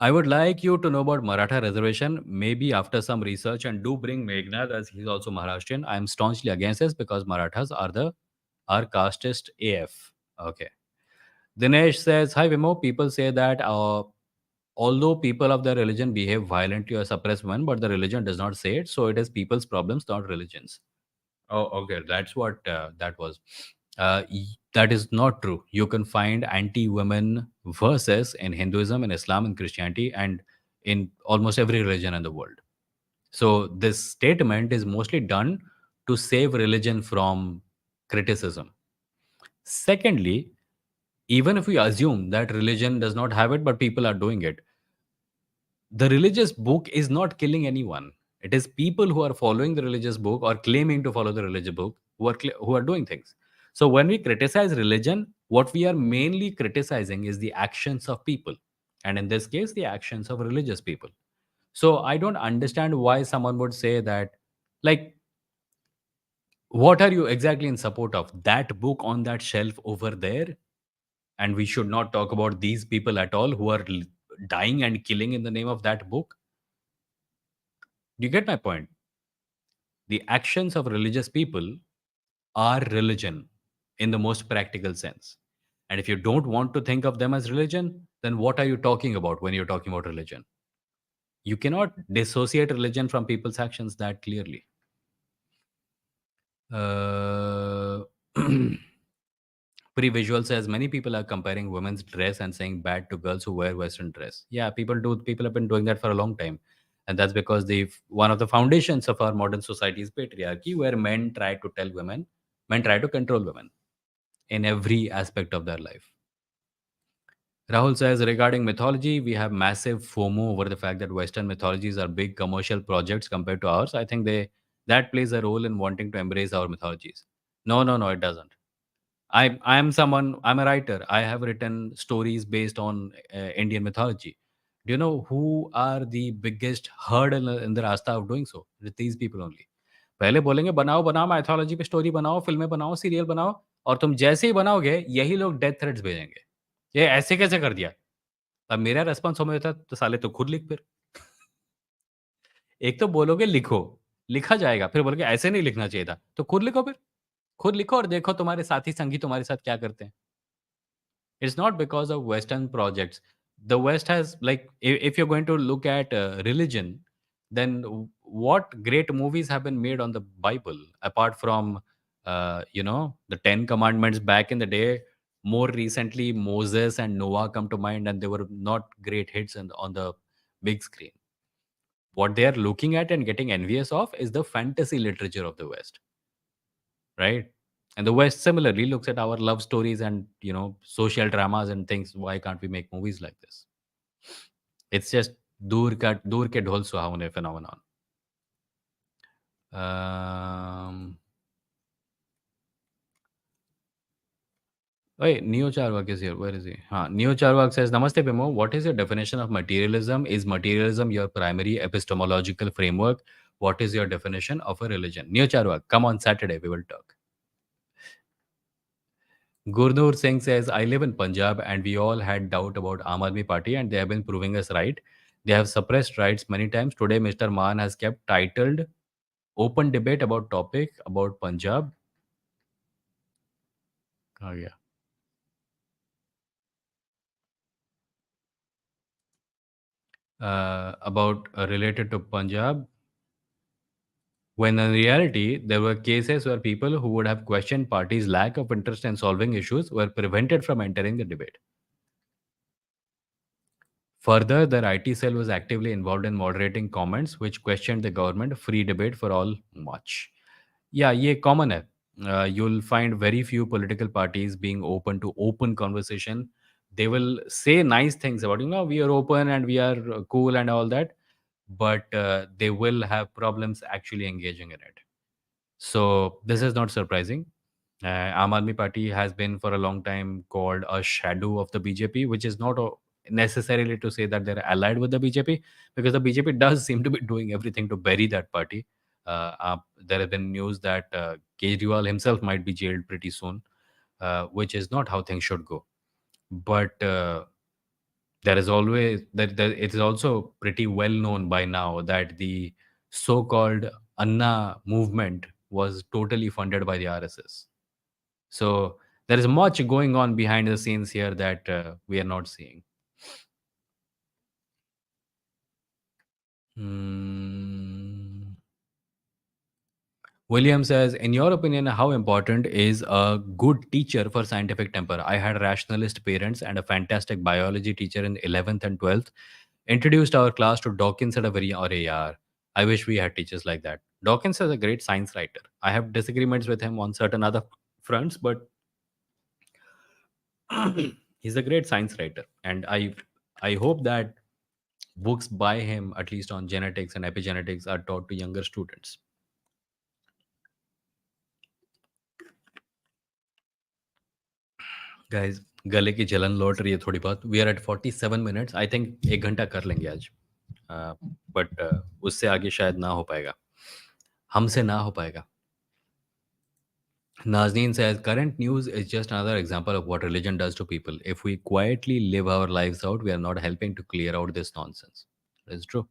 I would like you to know about Maratha reservation, maybe after some research, and do bring Meghnad as he's also Maharashtrian. I am staunchly against this because Marathas are casteist AF. Okay. Dinesh says, Hi Vimo, people say that although people of their religion behave violently or suppress women, but the religion does not say it, so it is people's problems, not religions. Oh, okay. That's what that was. That is not true. You can find anti-women verses in Hinduism, in Islam, in Christianity, and in almost every religion in the world. So this statement is mostly done to save religion from criticism. Secondly, even if we assume that religion does not have it, but people are doing it, the religious book is not killing anyone. It is people who are following the religious book or claiming to follow the religious book who are doing things. So when we criticize religion, what we are mainly criticizing is the actions of people, and in this case, the actions of religious people. So I don't understand why someone would say that, like, what are you exactly in support of? That book on that shelf over there, and we should not talk about these people at all who are dying and killing in the name of that book. Do you get my point? The actions of religious people are religion in the most practical sense. And if you don't want to think of them as religion, then what are you talking about when you're talking about religion? You cannot dissociate religion from people's actions that clearly. Uh, Pre-visual says many people are comparing women's dress and saying bad to girls who wear Western dress. Yeah, people do. People have been doing that for a long time, and that's because the one of the foundations of our modern society is patriarchy, where men try to control women in every aspect of their life. Rahul says regarding mythology, we have massive FOMO over the fact that Western mythologies are big commercial projects compared to ours. I think they that plays a role in wanting to embrace our mythologies. No, no, no, it doesn't. I'm a writer. I have written stories based on Indian mythology. Do you know who are the biggest hurdle in the rasta of doing so? It's these people only. पहले बोलेंगे बनाओ बनाओ mythology पे story बनाओ फिल्में बनाओ serial बनाओ और तुम जैसे ही बनाओगे यही लोग डेथ थ्रेट्स भेजेंगे ये ऐसे कैसे कर दिया अब मेरा रेस्पॉन्स समझ होता तो साले तो खुद लिख फिर एक तो बोलोगे लिखो लिखा जाएगा फिर बोलोगे ऐसे नहीं लिखना चाहिए था तो खुद लिखो और देखो तुम्हारे साथी संगी तुम्हारे साथ क्या करते हैं it's not because of Western projects. The West has like if you're going to look at religion, then what great movies have been made on the Bible apart from the Ten Commandments back in the day. More recently, Moses and Noah come to mind, and they were not great hits on the big screen. What they are looking at and getting envious of is the fantasy literature of the West, right? And the West similarly looks at our love stories and social dramas and thinks, why can't we make movies like this? It's just दूर के ढोल सुहावने phenomenon. Um, Wait, Neo Charvak is here. Where is he? Neo Charvak says, Namaste Bimo. What is your definition of materialism? Is materialism your primary epistemological framework? What is your definition of a religion? Neo Charvak, come on Saturday, we will talk. Gurnoor Singh says, I live in Punjab and we all had doubt about Aam Aadmi Party and they have been proving us right. They have suppressed rights many times. Today, Mr. Maan has kept titled Open Debate about topic about Punjab. Oh, yeah. About related to Punjab. When in reality, there were cases where people who would have questioned parties' lack of interest in solving issues were prevented from entering the debate. Further, their IT cell was actively involved in moderating comments which questioned the government. Free debate for all much. Yeah, ये common है. You'll find very few political parties being open to open conversation. They will say nice things about, we are open and we are cool and all that, but they will have problems actually engaging in it. So this is not surprising. Aam Aadmi Party has been for a long time called a shadow of the BJP, which is not necessarily to say that they're allied with the BJP, because the BJP does seem to be doing everything to bury that party. There have been news that Kejriwal himself might be jailed pretty soon, which is not how things should go. But there is always that it is also pretty well known by now that the so-called Anna movement was totally funded by the RSS. So there is much going on behind the scenes here that we are not seeing. Hmm. William says, in your opinion, how important is a good teacher for scientific temper? I had rationalist parents and a fantastic biology teacher in 11th and 12th. Introduced our class to Dawkins at a very early yaar. I wish we had teachers like that. Dawkins is a great science writer. I have disagreements with him on certain other fronts, but he's a great science writer. And I hope that books by him, at least on genetics and epigenetics, are taught to younger students. Guys गले की जलन लौट रही है थोड़ी बहुत we are at 47 minutes I think 1 घंटा कर लेंगे आज बट उससे आगे शायद ना हो पाएगा हमसे ना हो पाएगा Nazneen says current news is just another example of what religion does to people. If we quietly live our lives out, we are not helping to clear out this nonsense. It's true.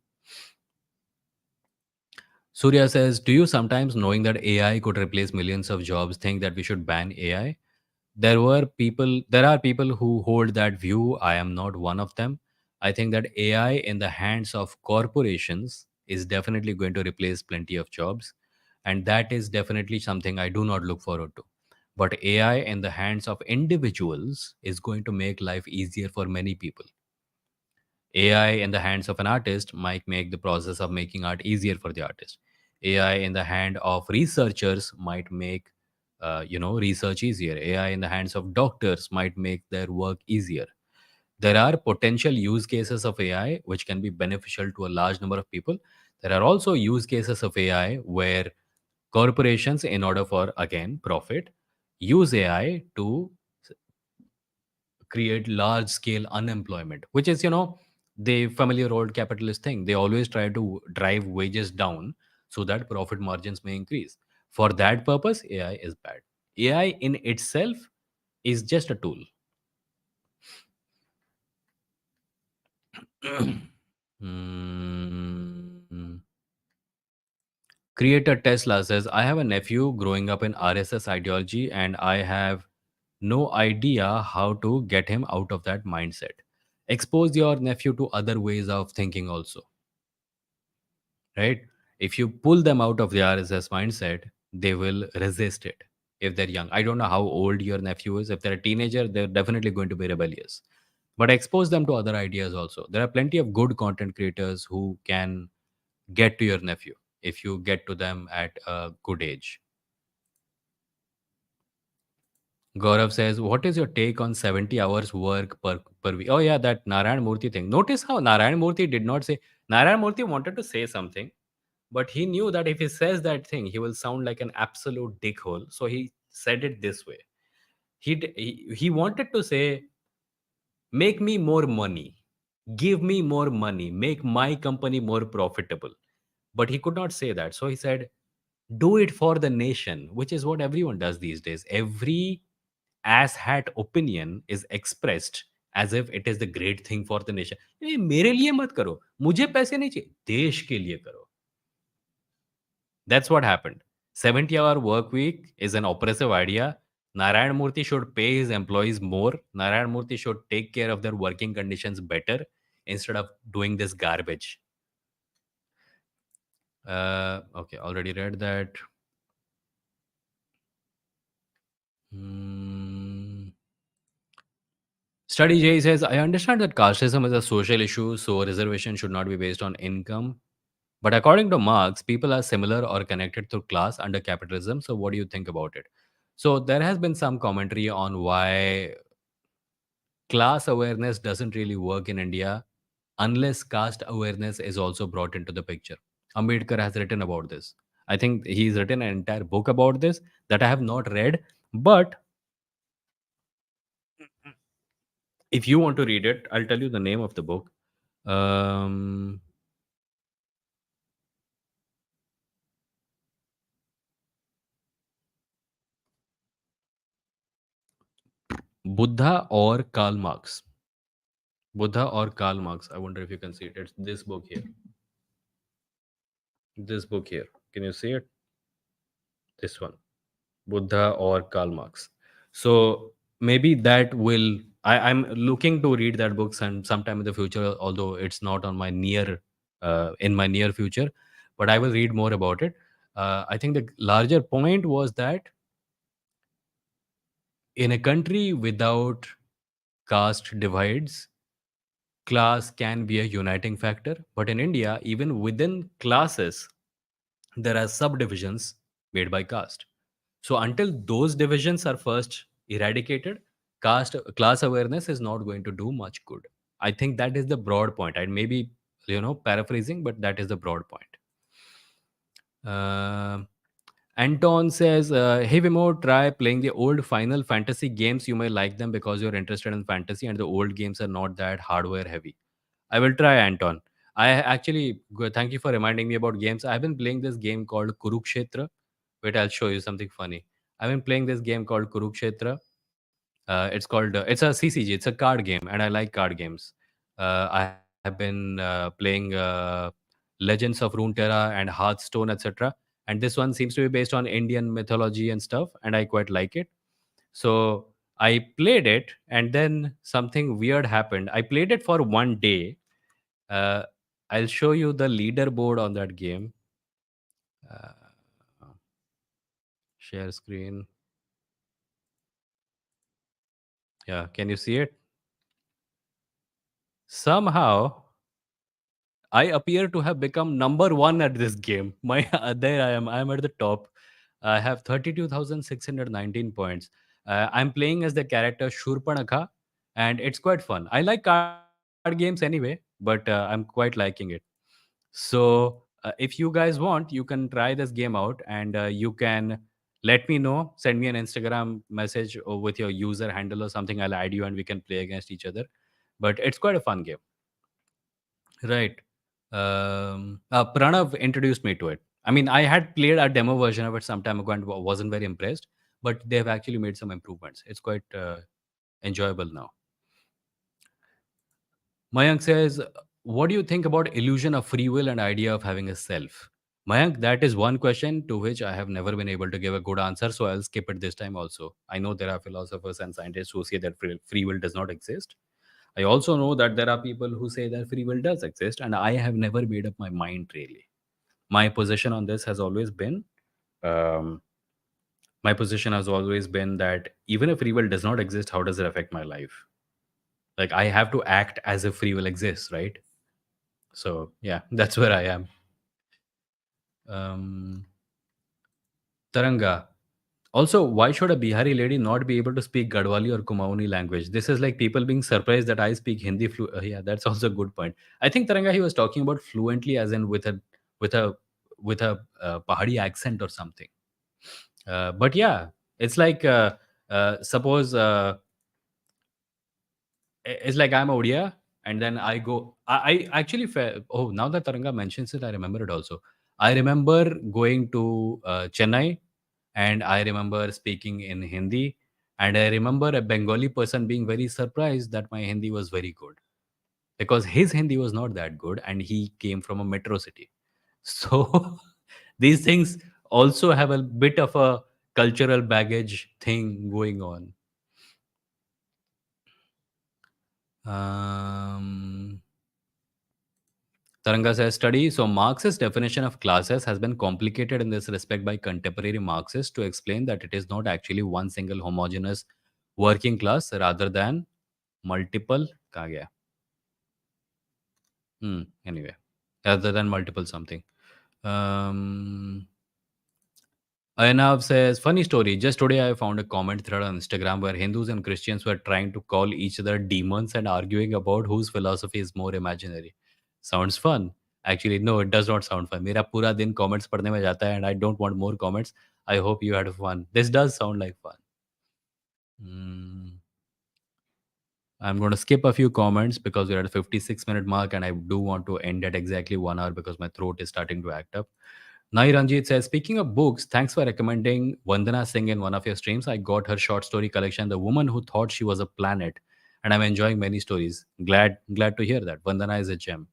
Surya says, do you sometimes, knowing that AI could replace millions of jobs, think that we should ban AI? There are people who hold that view. I am not one of them. I think that AI in the hands of corporations is definitely going to replace plenty of jobs. And that is definitely something I do not look forward to. But AI in the hands of individuals is going to make life easier for many people. AI in the hands of an artist might make the process of making art easier for the artist. AI in the hand of researchers might make research easier. AI in the hands of doctors might make their work easier. There are potential use cases of AI which can be beneficial to a large number of people. There are also use cases of AI where corporations, in order for again profit, use AI to create large scale unemployment, which is, the familiar old capitalist thing. They always try to drive wages down so that profit margins may increase. For that purpose, AI is bad. AI in itself is just a tool. Hmm. Creator Tesla says, I have a nephew growing up in RSS ideology and I have no idea how to get him out of that mindset. Expose your nephew to other ways of thinking also, right? If you pull them out of the RSS mindset, they will resist it if they're young. I don't know how old your nephew is. If they're a teenager, they're definitely going to be rebellious. But expose them to other ideas also. There are plenty of good content creators who can get to your nephew if you get to them at a good age. Gaurav says, what is your take on 70 hours work per week? Oh, yeah, that Narayan Murthy thing. Notice how Narayan Murthy did not say, Narayan Murthy wanted to say something, but he knew that if he says that thing, he will sound like an absolute dickhole. So he said it this way. He wanted to say, make me more money, give me more money, make my company more profitable. But he could not say that. So he said, do it for the nation, which is what everyone does these days. Every asshat opinion is expressed as if it is the great thing for the nation. "ये मेरे लिए मत करो, मुझे पैसे नहीं चाहिए, देश के लिए करो." That's what happened. 70-hour work week is an oppressive idea. Narayan Murthy should pay his employees more. Narayan Murthy should take care of their working conditions better instead of doing this garbage. Okay, already read that. Hmm. Study J says, I understand that casteism is a social issue, so reservation should not be based on income. But according to Marx, people are similar or connected through class under capitalism. So, what do you think about it? So, there has been some commentary on why class awareness doesn't really work in India unless caste awareness is also brought into the picture. Ambedkar has written about this. I think he's written an entire book about this that I have not read. But if you want to read it, I'll tell you the name of the book. Um, Buddha or Karl Marx. Buddha or Karl Marx. I wonder if you can see it. It's this book here. This book here. Can you see it? This one. Buddha or Karl Marx. So maybe that will. I'm looking to read that book sometime in the future, although it's not on my near in my near future. But I will read more about it. I think the larger point was that in a country without caste divides, class can be a uniting factor. But in India, even within classes, there are subdivisions made by caste. So until those divisions are first eradicated, caste class awareness is not going to do much good. I think that is the broad point. I may be, paraphrasing, but that is the broad point. Uh, Anton says, "Hey Vimoh, try playing the old Final Fantasy games. You may like them because you're interested in fantasy, and the old games are not that hardware heavy." I will try, Anton. I actually thank you for reminding me about games. I've been playing this game called Kurukshetra. Wait, I'll show you something funny. I've been playing this game called Kurukshetra. It's a CCG. It's a card game, and I like card games. I have been playing Legends of Runeterra and Hearthstone, etc. And this one seems to be based on Indian mythology and stuff, and I quite like it. So I played it, and then something weird happened. I played it for one day. Uh, I'll show you the leaderboard on that game. Uh, Share screen. Yeah, can you see it? Somehow I appear to have become number one at this game. My there I am. I am at the top. I have 32,619 points. I'm playing as the character Shurpanakha, and it's quite fun. I like card games anyway, but I'm quite liking it. So, if you guys want, you can try this game out, and you can let me know. Send me an Instagram message or with your user handle or something. I'll add you, and we can play against each other. But it's quite a fun game. Right. Pranav introduced me to it. I mean, I had played a demo version of it some time ago and wasn't very impressed, but they've actually made some improvements. It's quite enjoyable now. Mayank says, "What do you think about illusion of free will and idea of having a self?" Mayank, that is one question to which I have never been able to give a good answer, so I'll skip it this time also. I know there are philosophers and scientists who say that free will does not exist. I also know that there are people who say that free will does exist, and I have never made up my mind really. My position on this has always been, um, my position has always been that even if free will does not exist, how does it affect my life? Like I have to act as if free will exists, right? So yeah, that's where I am. Um, Taranga. Also, why should a Bihari lady not be able to speak Gadwali or Kumauni language? This is like people being surprised that I speak Hindi. Yeah, that's also a good point. I think Taranga he was talking about fluently, as in with a with a Pahadi accent or something. But yeah, it's like suppose it's like I'm Odia, and then I go. I actually oh, now that Taranga mentions it, I remember it also. I remember going to Chennai, and I remember speaking in Hindi, and I remember a Bengali person being very surprised that my Hindi was very good because his Hindi was not that good, and he came from a metro city. So these things also have a bit of a cultural baggage thing going on. Um, Taranga says study. So Marx's definition of classes has been complicated in this respect by contemporary Marxists to explain that it is not actually one single homogeneous working class rather than multiple. कहाँ गया? Anyway, rather than multiple something. Um, Ayanav says, funny story. Just today, I found a comment thread on Instagram where Hindus and Christians were trying to call each other demons and arguing about whose philosophy is more imaginary. Sounds fun. Actually, no, it does not sound fun. मेरा पूरा दिन comments पढ़ने में जाता है and I don't want more comments. I hope you had fun. This does sound like fun. Hmm. I'm going to skip a few comments because we're at a 56-minute mark and I do want to end at exactly 1 hour because my throat is starting to act up. Nai Ranjit says, speaking of books, thanks for recommending Vandana Singh in one of your streams. I got her short story collection, The Woman Who Thought She Was a Planet, and I'm enjoying many stories. Glad to hear that. Vandana is a gem.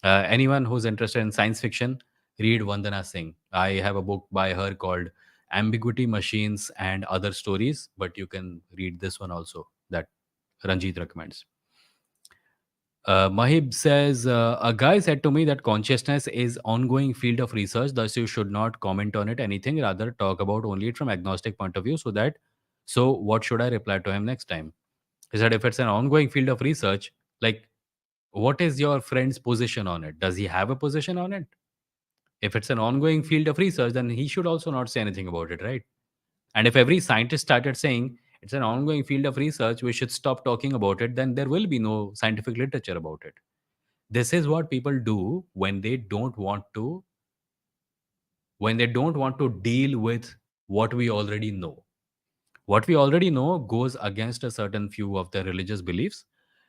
Anyone who's interested in science fiction, read Vandana Singh. I have a book by her called Ambiguity Machines and Other Stories, but you can read this one also that Ranjit recommends. Mahib says, a guy said to me that consciousness is ongoing field of research, thus you should not comment on it anything, rather talk about only it from agnostic point of view. So what should I reply to him next time? He said, if it's an ongoing field of research, like what is your friend's position on it? Does he have a position on it? If it's an ongoing field of research, then he should also not say anything about it, right? And if every scientist started saying it's an ongoing field of research, we should stop talking about it, then there will be no scientific literature about it. This is what people do when they don't want to deal with what we already know. What we already know goes against a certain few of their religious beliefs,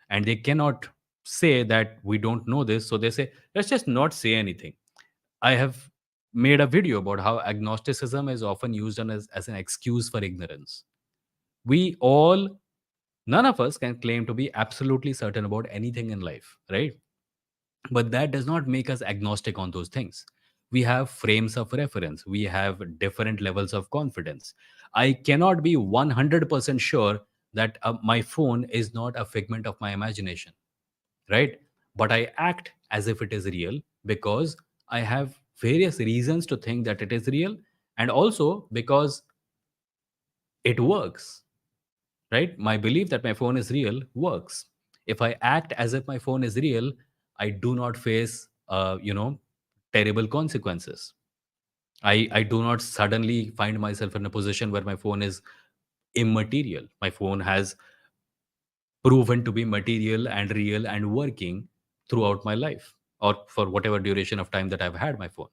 and they cannot say that we don't know this, so they say let's just not say anything. I have made a video about how agnosticism is often used as an excuse for ignorance. We all, none of us can claim to be absolutely certain about anything in life, right? But that does not make us agnostic on those things. We have frames of reference, we have different levels of confidence. I cannot be 100% sure that my phone is not a figment of my imagination, right? But I act as if it is real because I have various reasons to think that it is real, and also because it works, right? My belief that my phone is real works. If I act as if my phone is real, I do not face, terrible consequences. I do not suddenly find myself in a position where my phone is immaterial. My phone has proven to be material and real and working throughout my life, or for whatever duration of time that I've had my phone.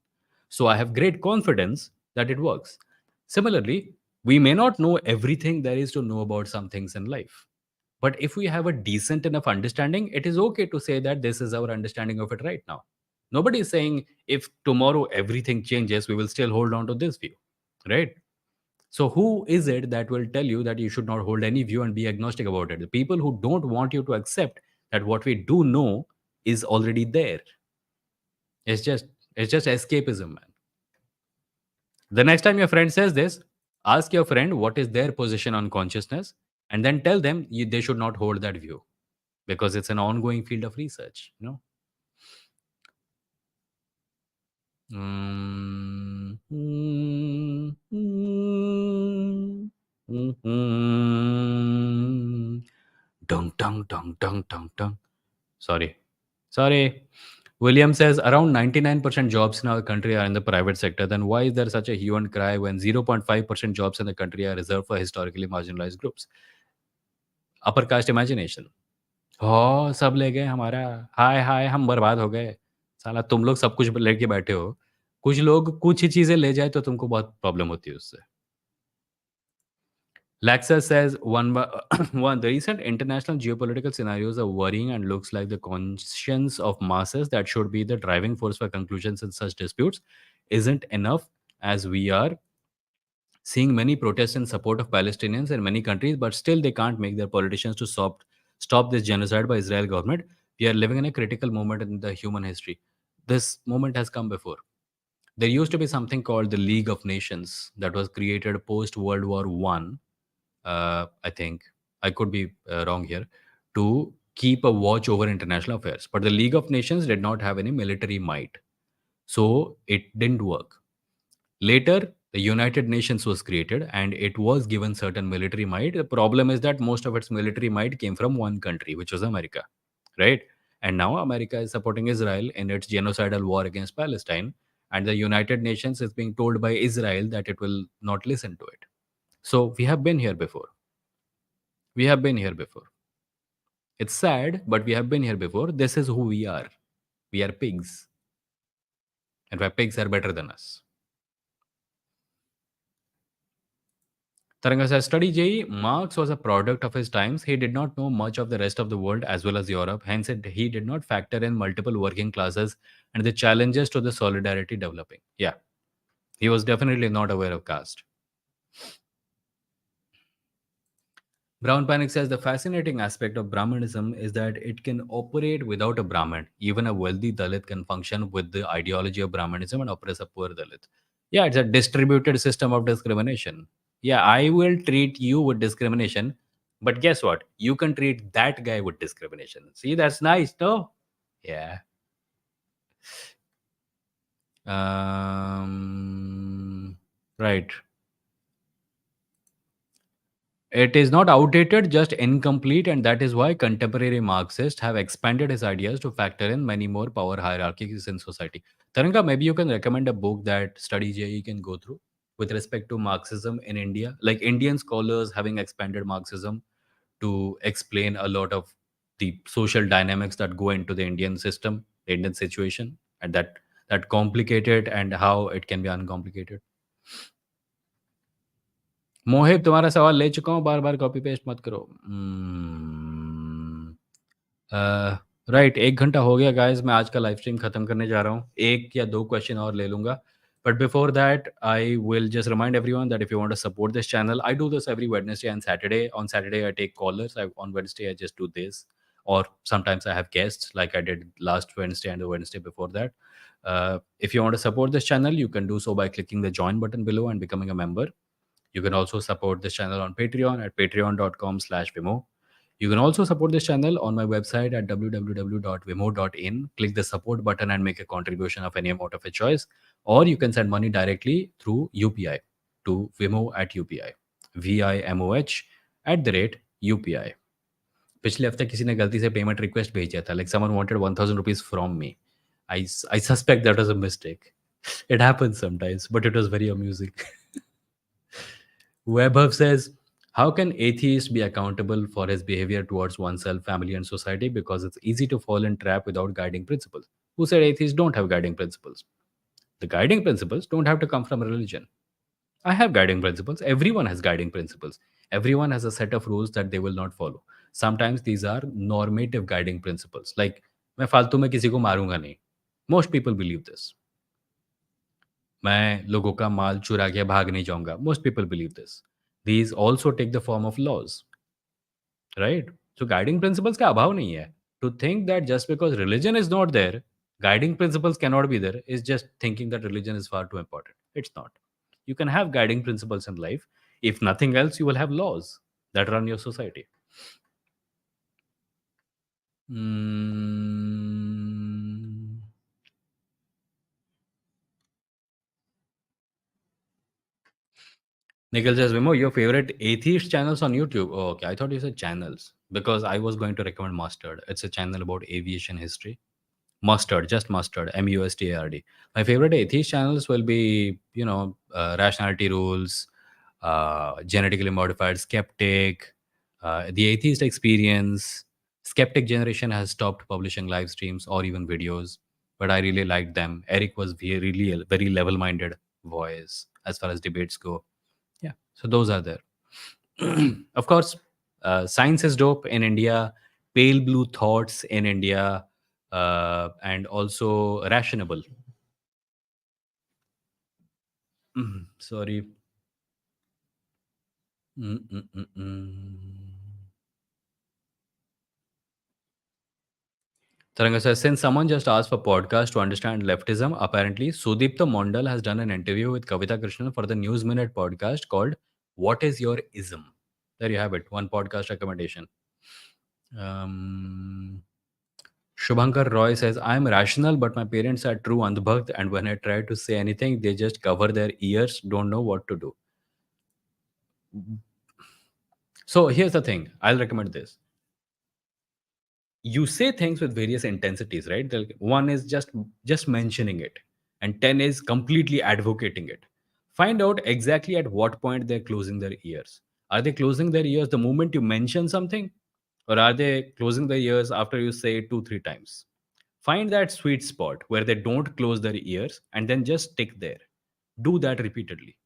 So I have great confidence that it works. Similarly, we may not know everything there is to know about some things in life. But if we have a decent enough understanding, it is okay to say that this is our understanding of it right now. Nobody is saying if tomorrow everything changes, we will still hold on to this view, right? So, who is it that will tell you that you should not hold any view and be agnostic about it? The people who don't want you to accept that what we do know is already there. It's just it's just escapism, man. The next time your friend says this, ask your friend what is their position on consciousness, and then tell them they should not hold that view because it's an ongoing field of research. Mm, mm, mm, mm, mm. Dun, dun, dun, dun, dun, dun. Sorry. Sorry. William says around 99% jobs in our country are in the private sector. Then why is there such a hue and cry when 0.5% jobs in the country are reserved for historically marginalized groups? Upper caste imagination. हो, सब ले गए हमारा, हाय हाय हम बर्बाद हो गए। साला तुम लोग सब कुछ लेके बैठे हो। कुछ लोग कुछ ही चीज़ें ले जाए तो तुमको बहुत प्रॉब्लम होती है उससे। Laxa says one the recent international geopolitical scenarios are worrying and looks like the conscience of masses that should be the driving force for conclusions in such disputes isn't enough, as we are seeing many protests in support of Palestinians in many countries, but still they can't make their politicians to stop this genocide by Israel government. We are living in a critical moment in the human history. This moment has come before. There used to be something called the League of Nations that was created post World War One. I think I could be wrong here, to keep a watch over international affairs. But the League of Nations did not have any military might, so it didn't work. Later, the United Nations was created and it was given certain military might. The problem is that most of its military might came from one country, which was America, right? And now America is supporting Israel in its genocidal war against Palestine. And the United Nations is being told by Israel that it will not listen to it. So we have been here before. We have been here before. It's sad, but we have been here before. This is who we are. We are pigs. And why pigs are better than us. Taranga says, study JE, Marx was a product of his times. He did not know much of the rest of the world as well as Europe. Hence, he did not factor in multiple working classes and the challenges to the solidarity developing. Yeah, he was definitely not aware of caste. Brown Panic says the fascinating aspect of Brahminism is that it can operate without a Brahmin. Even a wealthy Dalit can function with the ideology of Brahminism and oppress a poor Dalit. Yeah, it's a distributed system of discrimination. Yeah, I will treat you with discrimination, but guess what? You can treat that guy with discrimination. See, that's nice, no? Yeah. Right. It is not outdated, just incomplete, and that is why contemporary Marxists have expanded his ideas to factor in many more power hierarchies in society. Taranga, maybe you can recommend a book that Study JE can go through with respect to Marxism in India, like Indian scholars having expanded Marxism to explain a lot of the social dynamics that go into the Indian system, the Indian situation, and that complicate it and how it can be uncomplicated. मोहित तुम्हारा सवाल ले चुका हूँ, बार-बार copy paste मत करो। Right 1 घंटा हो गया गाइज़, मैं आज का लाइव स्ट्रीम खत्म करने जा रहा हूँ। 1 या 2 क्वेश्चन और ले लूँगा। But before that, I will just remind everyone that if you want to support this channel, I do this every Wednesday and Saturday. On Saturday, I take callers. On Wednesday, I just do this. Or sometimes I have guests, like I did last Wednesday and the Wednesday before that. If you want to support this channel, you can do so by clicking the join button below and becoming a member. You can also support this channel on Patreon at patreon.com/Vimoh. You can also support this channel on my website at www.vimoh.in. Click the support button and make a contribution of any amount of your choice. Or you can send money directly through UPI to Vimoh at UPI. VIMOH @UPI. पिछले हफ्ते किसी ने गलती से payment request भेजा था, like someone wanted 1000 rupees from me. I suspect that was a mistake. It happens sometimes, but it was very amusing. WebHub says, how can atheists be accountable for his behavior towards oneself, family, and society? Because it's easy to fall in trap without guiding principles. Who said atheists don't have guiding principles? The guiding principles don't have to come from religion. I have guiding principles. Everyone has guiding principles. Everyone has a set of rules that they will not follow. Sometimes these are normative guiding principles. Like, मैं फालतू में किसी को मारूंगा नहीं. Most people believe this. मैं लोगों का माल चुरा के भाग नहीं जाऊंगा. Most people believe this. These also take the form of laws, right? So guiding principles का अभाव नहीं है. To think that just because religion is not there, guiding principles cannot be there is just thinking that religion is far too important. It's not. You can have guiding principles in life. If nothing else, you will have laws that run your society. Mm. Nikhil says, Vimo, your favorite atheist channels on YouTube? Oh, okay, I thought you said channels because I was going to recommend Mustard. It's a channel about aviation history. Mustard, just Mustard, Mustard. My favorite atheist channels will be, Rationality Rules, Genetically Modified Skeptic, The Atheist Experience. Skeptic Generation has stopped publishing live streams or even videos, but I really liked them. Eric was really very level-minded voice as far as debates go. Yeah, so those are there. Of course, science is dope in India, pale blue thoughts in India, and also rationable. Sorry. Mm-mm-mm-mm. Taranga says, since someone just asked for podcast to understand leftism, apparently Sudipta Mondal has done an interview with Kavita Krishnan for the News Minute podcast called "What Is Your Ism?" There you have it, one podcast recommendation. Um, Shubhankar Roy says, I'm rational, but my parents are true Andhbhakt, and when I try to say anything, they just cover their ears, don't know what to do. So here's the thing, I'll recommend this. You say things with various intensities, right? One is just mentioning it, and 10 is completely advocating it. Find out exactly at what point they're closing their ears. Are they closing their ears the moment you mention something? Or are they closing their ears after you say it 2-3 times? Find that sweet spot where they don't close their ears and then just stick there. Do that repeatedly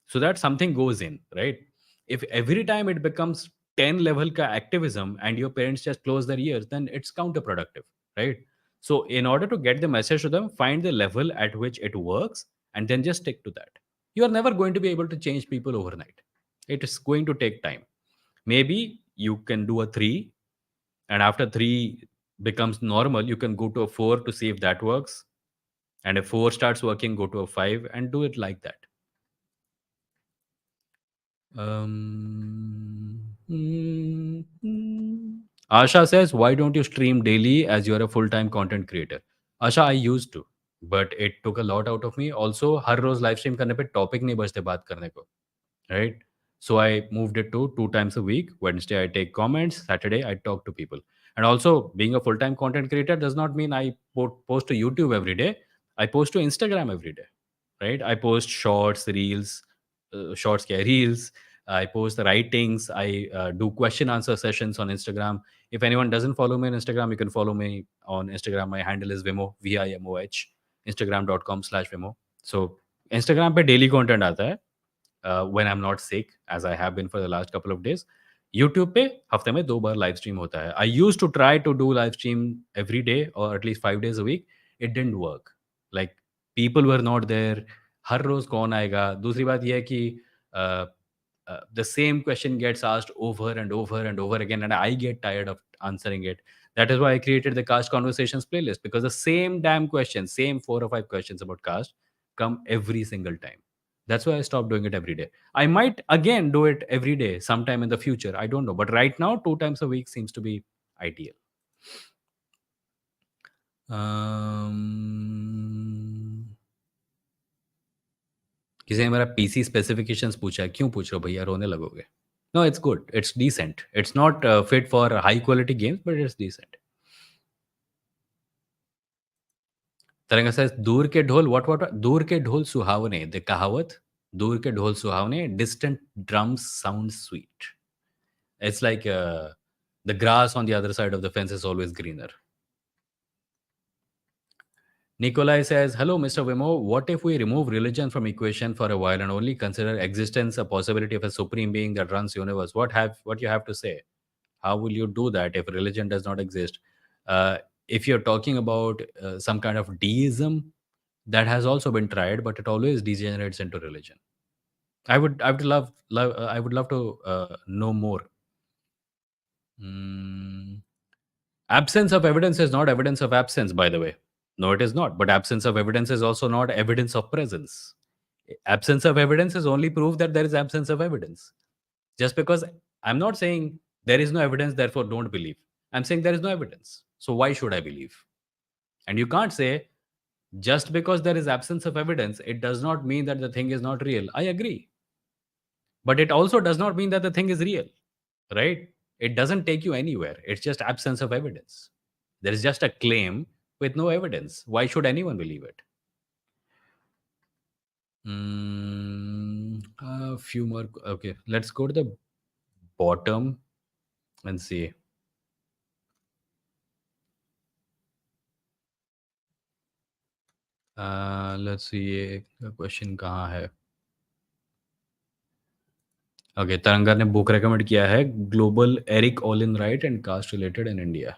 so that something goes in, right? If every time it becomes 10 level ka activism and your parents just close their ears, then it's counterproductive, right? So in order to get the message to them, find the level at which it works and then just stick to that. You are never going to be able to change people overnight. It is going to take time. Maybe you can do a 3, and after 3 becomes normal, you can go to a 4 to see if that works, and if 4 starts working, go to a 5 and do it like that. Asha says, why don't you stream daily as you're a full-time content creator? Asha, I used to, but it took a lot out of me. Also, her rose live stream करने पे topic नहीं बचते बात करने को, right? So I moved it to 2 times a week. Wednesday I take comments, Saturday I talk to people. And also, being a full-time content creator does not mean I post to YouTube every day. I post to Instagram every day, right? I post shorts, reels, shorts, reels. I post the writings. I do question answer sessions on Instagram. If anyone doesn't follow me on Instagram, you can follow me on Instagram. My handle is Vimoh, Vimoh, Instagram.com/Vimoh. So Instagram पे daily content आता है when I'm not sick, as I have been for the last couple of days. YouTube पे हफ्ते में 2 बार live stream होता है. I used to try to do live stream every day or at least 5 days a week. It didn't work. Like people were not there. हर रोज़ कौन आएगा? दूसरी बात ये है कि the same question gets asked over and over and over again, and I get tired of answering it. That is why I created the caste conversations playlist, because the same damn questions, same 4 or 5 questions about caste come every single time. That's why I stopped doing it every day. I might again do it every day sometime in the future. I don't know. But right now, 2 times a week seems to be ideal. Um, किसी ने मेरा PC specifications पूछा है, क्यों पूछ रहे हो भैया, रोने लगोगे? No, it's good. It's decent. It's not fit for high quality games, but it's decent. Tharanga says, दूर के ढोल, what? दूर के ढोल सुहावने, the कहावत, दूर के ढोल सुहावने, distant drums sound sweet. It's like the grass on the other side of the fence is always greener. Nikolai says, hello, Mr. Vimoh. What if we remove religion from equation for a while and only consider existence a possibility of a supreme being that runs universe? What you have to say? How will you do that if religion does not exist? If you're talking about some kind of deism, that has also been tried, but it always degenerates into religion. I would love to know more. Mm, Absence of evidence is not evidence of absence, by the way. No, it is not. But absence of evidence is also not evidence of presence. Absence of evidence is only proof that there is absence of evidence. Just because I'm not saying there is no evidence, therefore don't believe. I'm saying there is no evidence. So why should I believe? And you can't say just because there is absence of evidence, it does not mean that the thing is not real. I agree. But it also does not mean that the thing is real, right? It doesn't take you anywhere. It's just absence of evidence. There is just a claim with no evidence. Why should anyone believe it? A few more. Okay, let's go to the bottom and see. Let's see ये question कहाँ है. Okay, Taranga ने book recommend किया है, global Eric Olin Wright and caste related in India.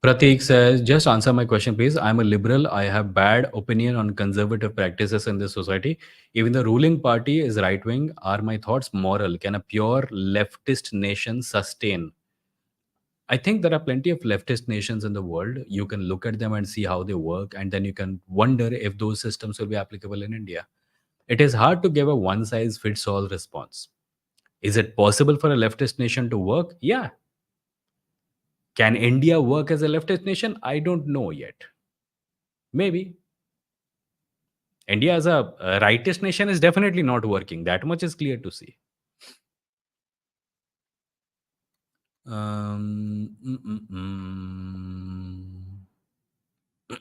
Pratik says, just answer my question, please. I'm a liberal. I have bad opinion on conservative practices in this society. Even the ruling party is right wing. Are my thoughts moral? Can a pure leftist nation sustain? I think there are plenty of leftist nations in the world. You can look at them and see how they work, and then you can wonder if those systems will be applicable in India. It is hard to give a one size fits all response. Is it possible for a leftist nation to work? Yeah. Can India work as a leftist nation? I don't know yet. Maybe. India as a rightist nation is definitely not working. That much is clear to see. Um, mm, mm,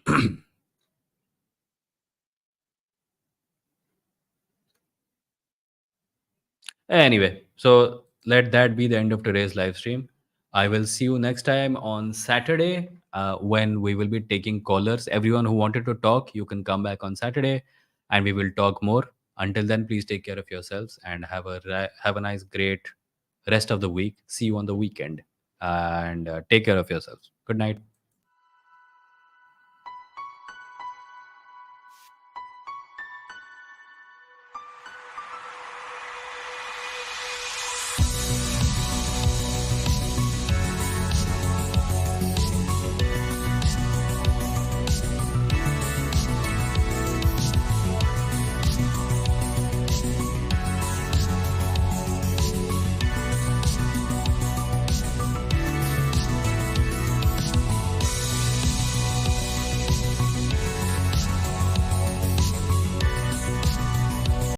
mm. Anyway, so let that be the end of today's live stream. I will see you next time on Saturday when we will be taking callers. Everyone who wanted to talk, you can come back on Saturday and we will talk more. Until then, please take care of yourselves and have a nice, great rest of the week. See you on the weekend and take care of yourselves. Good night.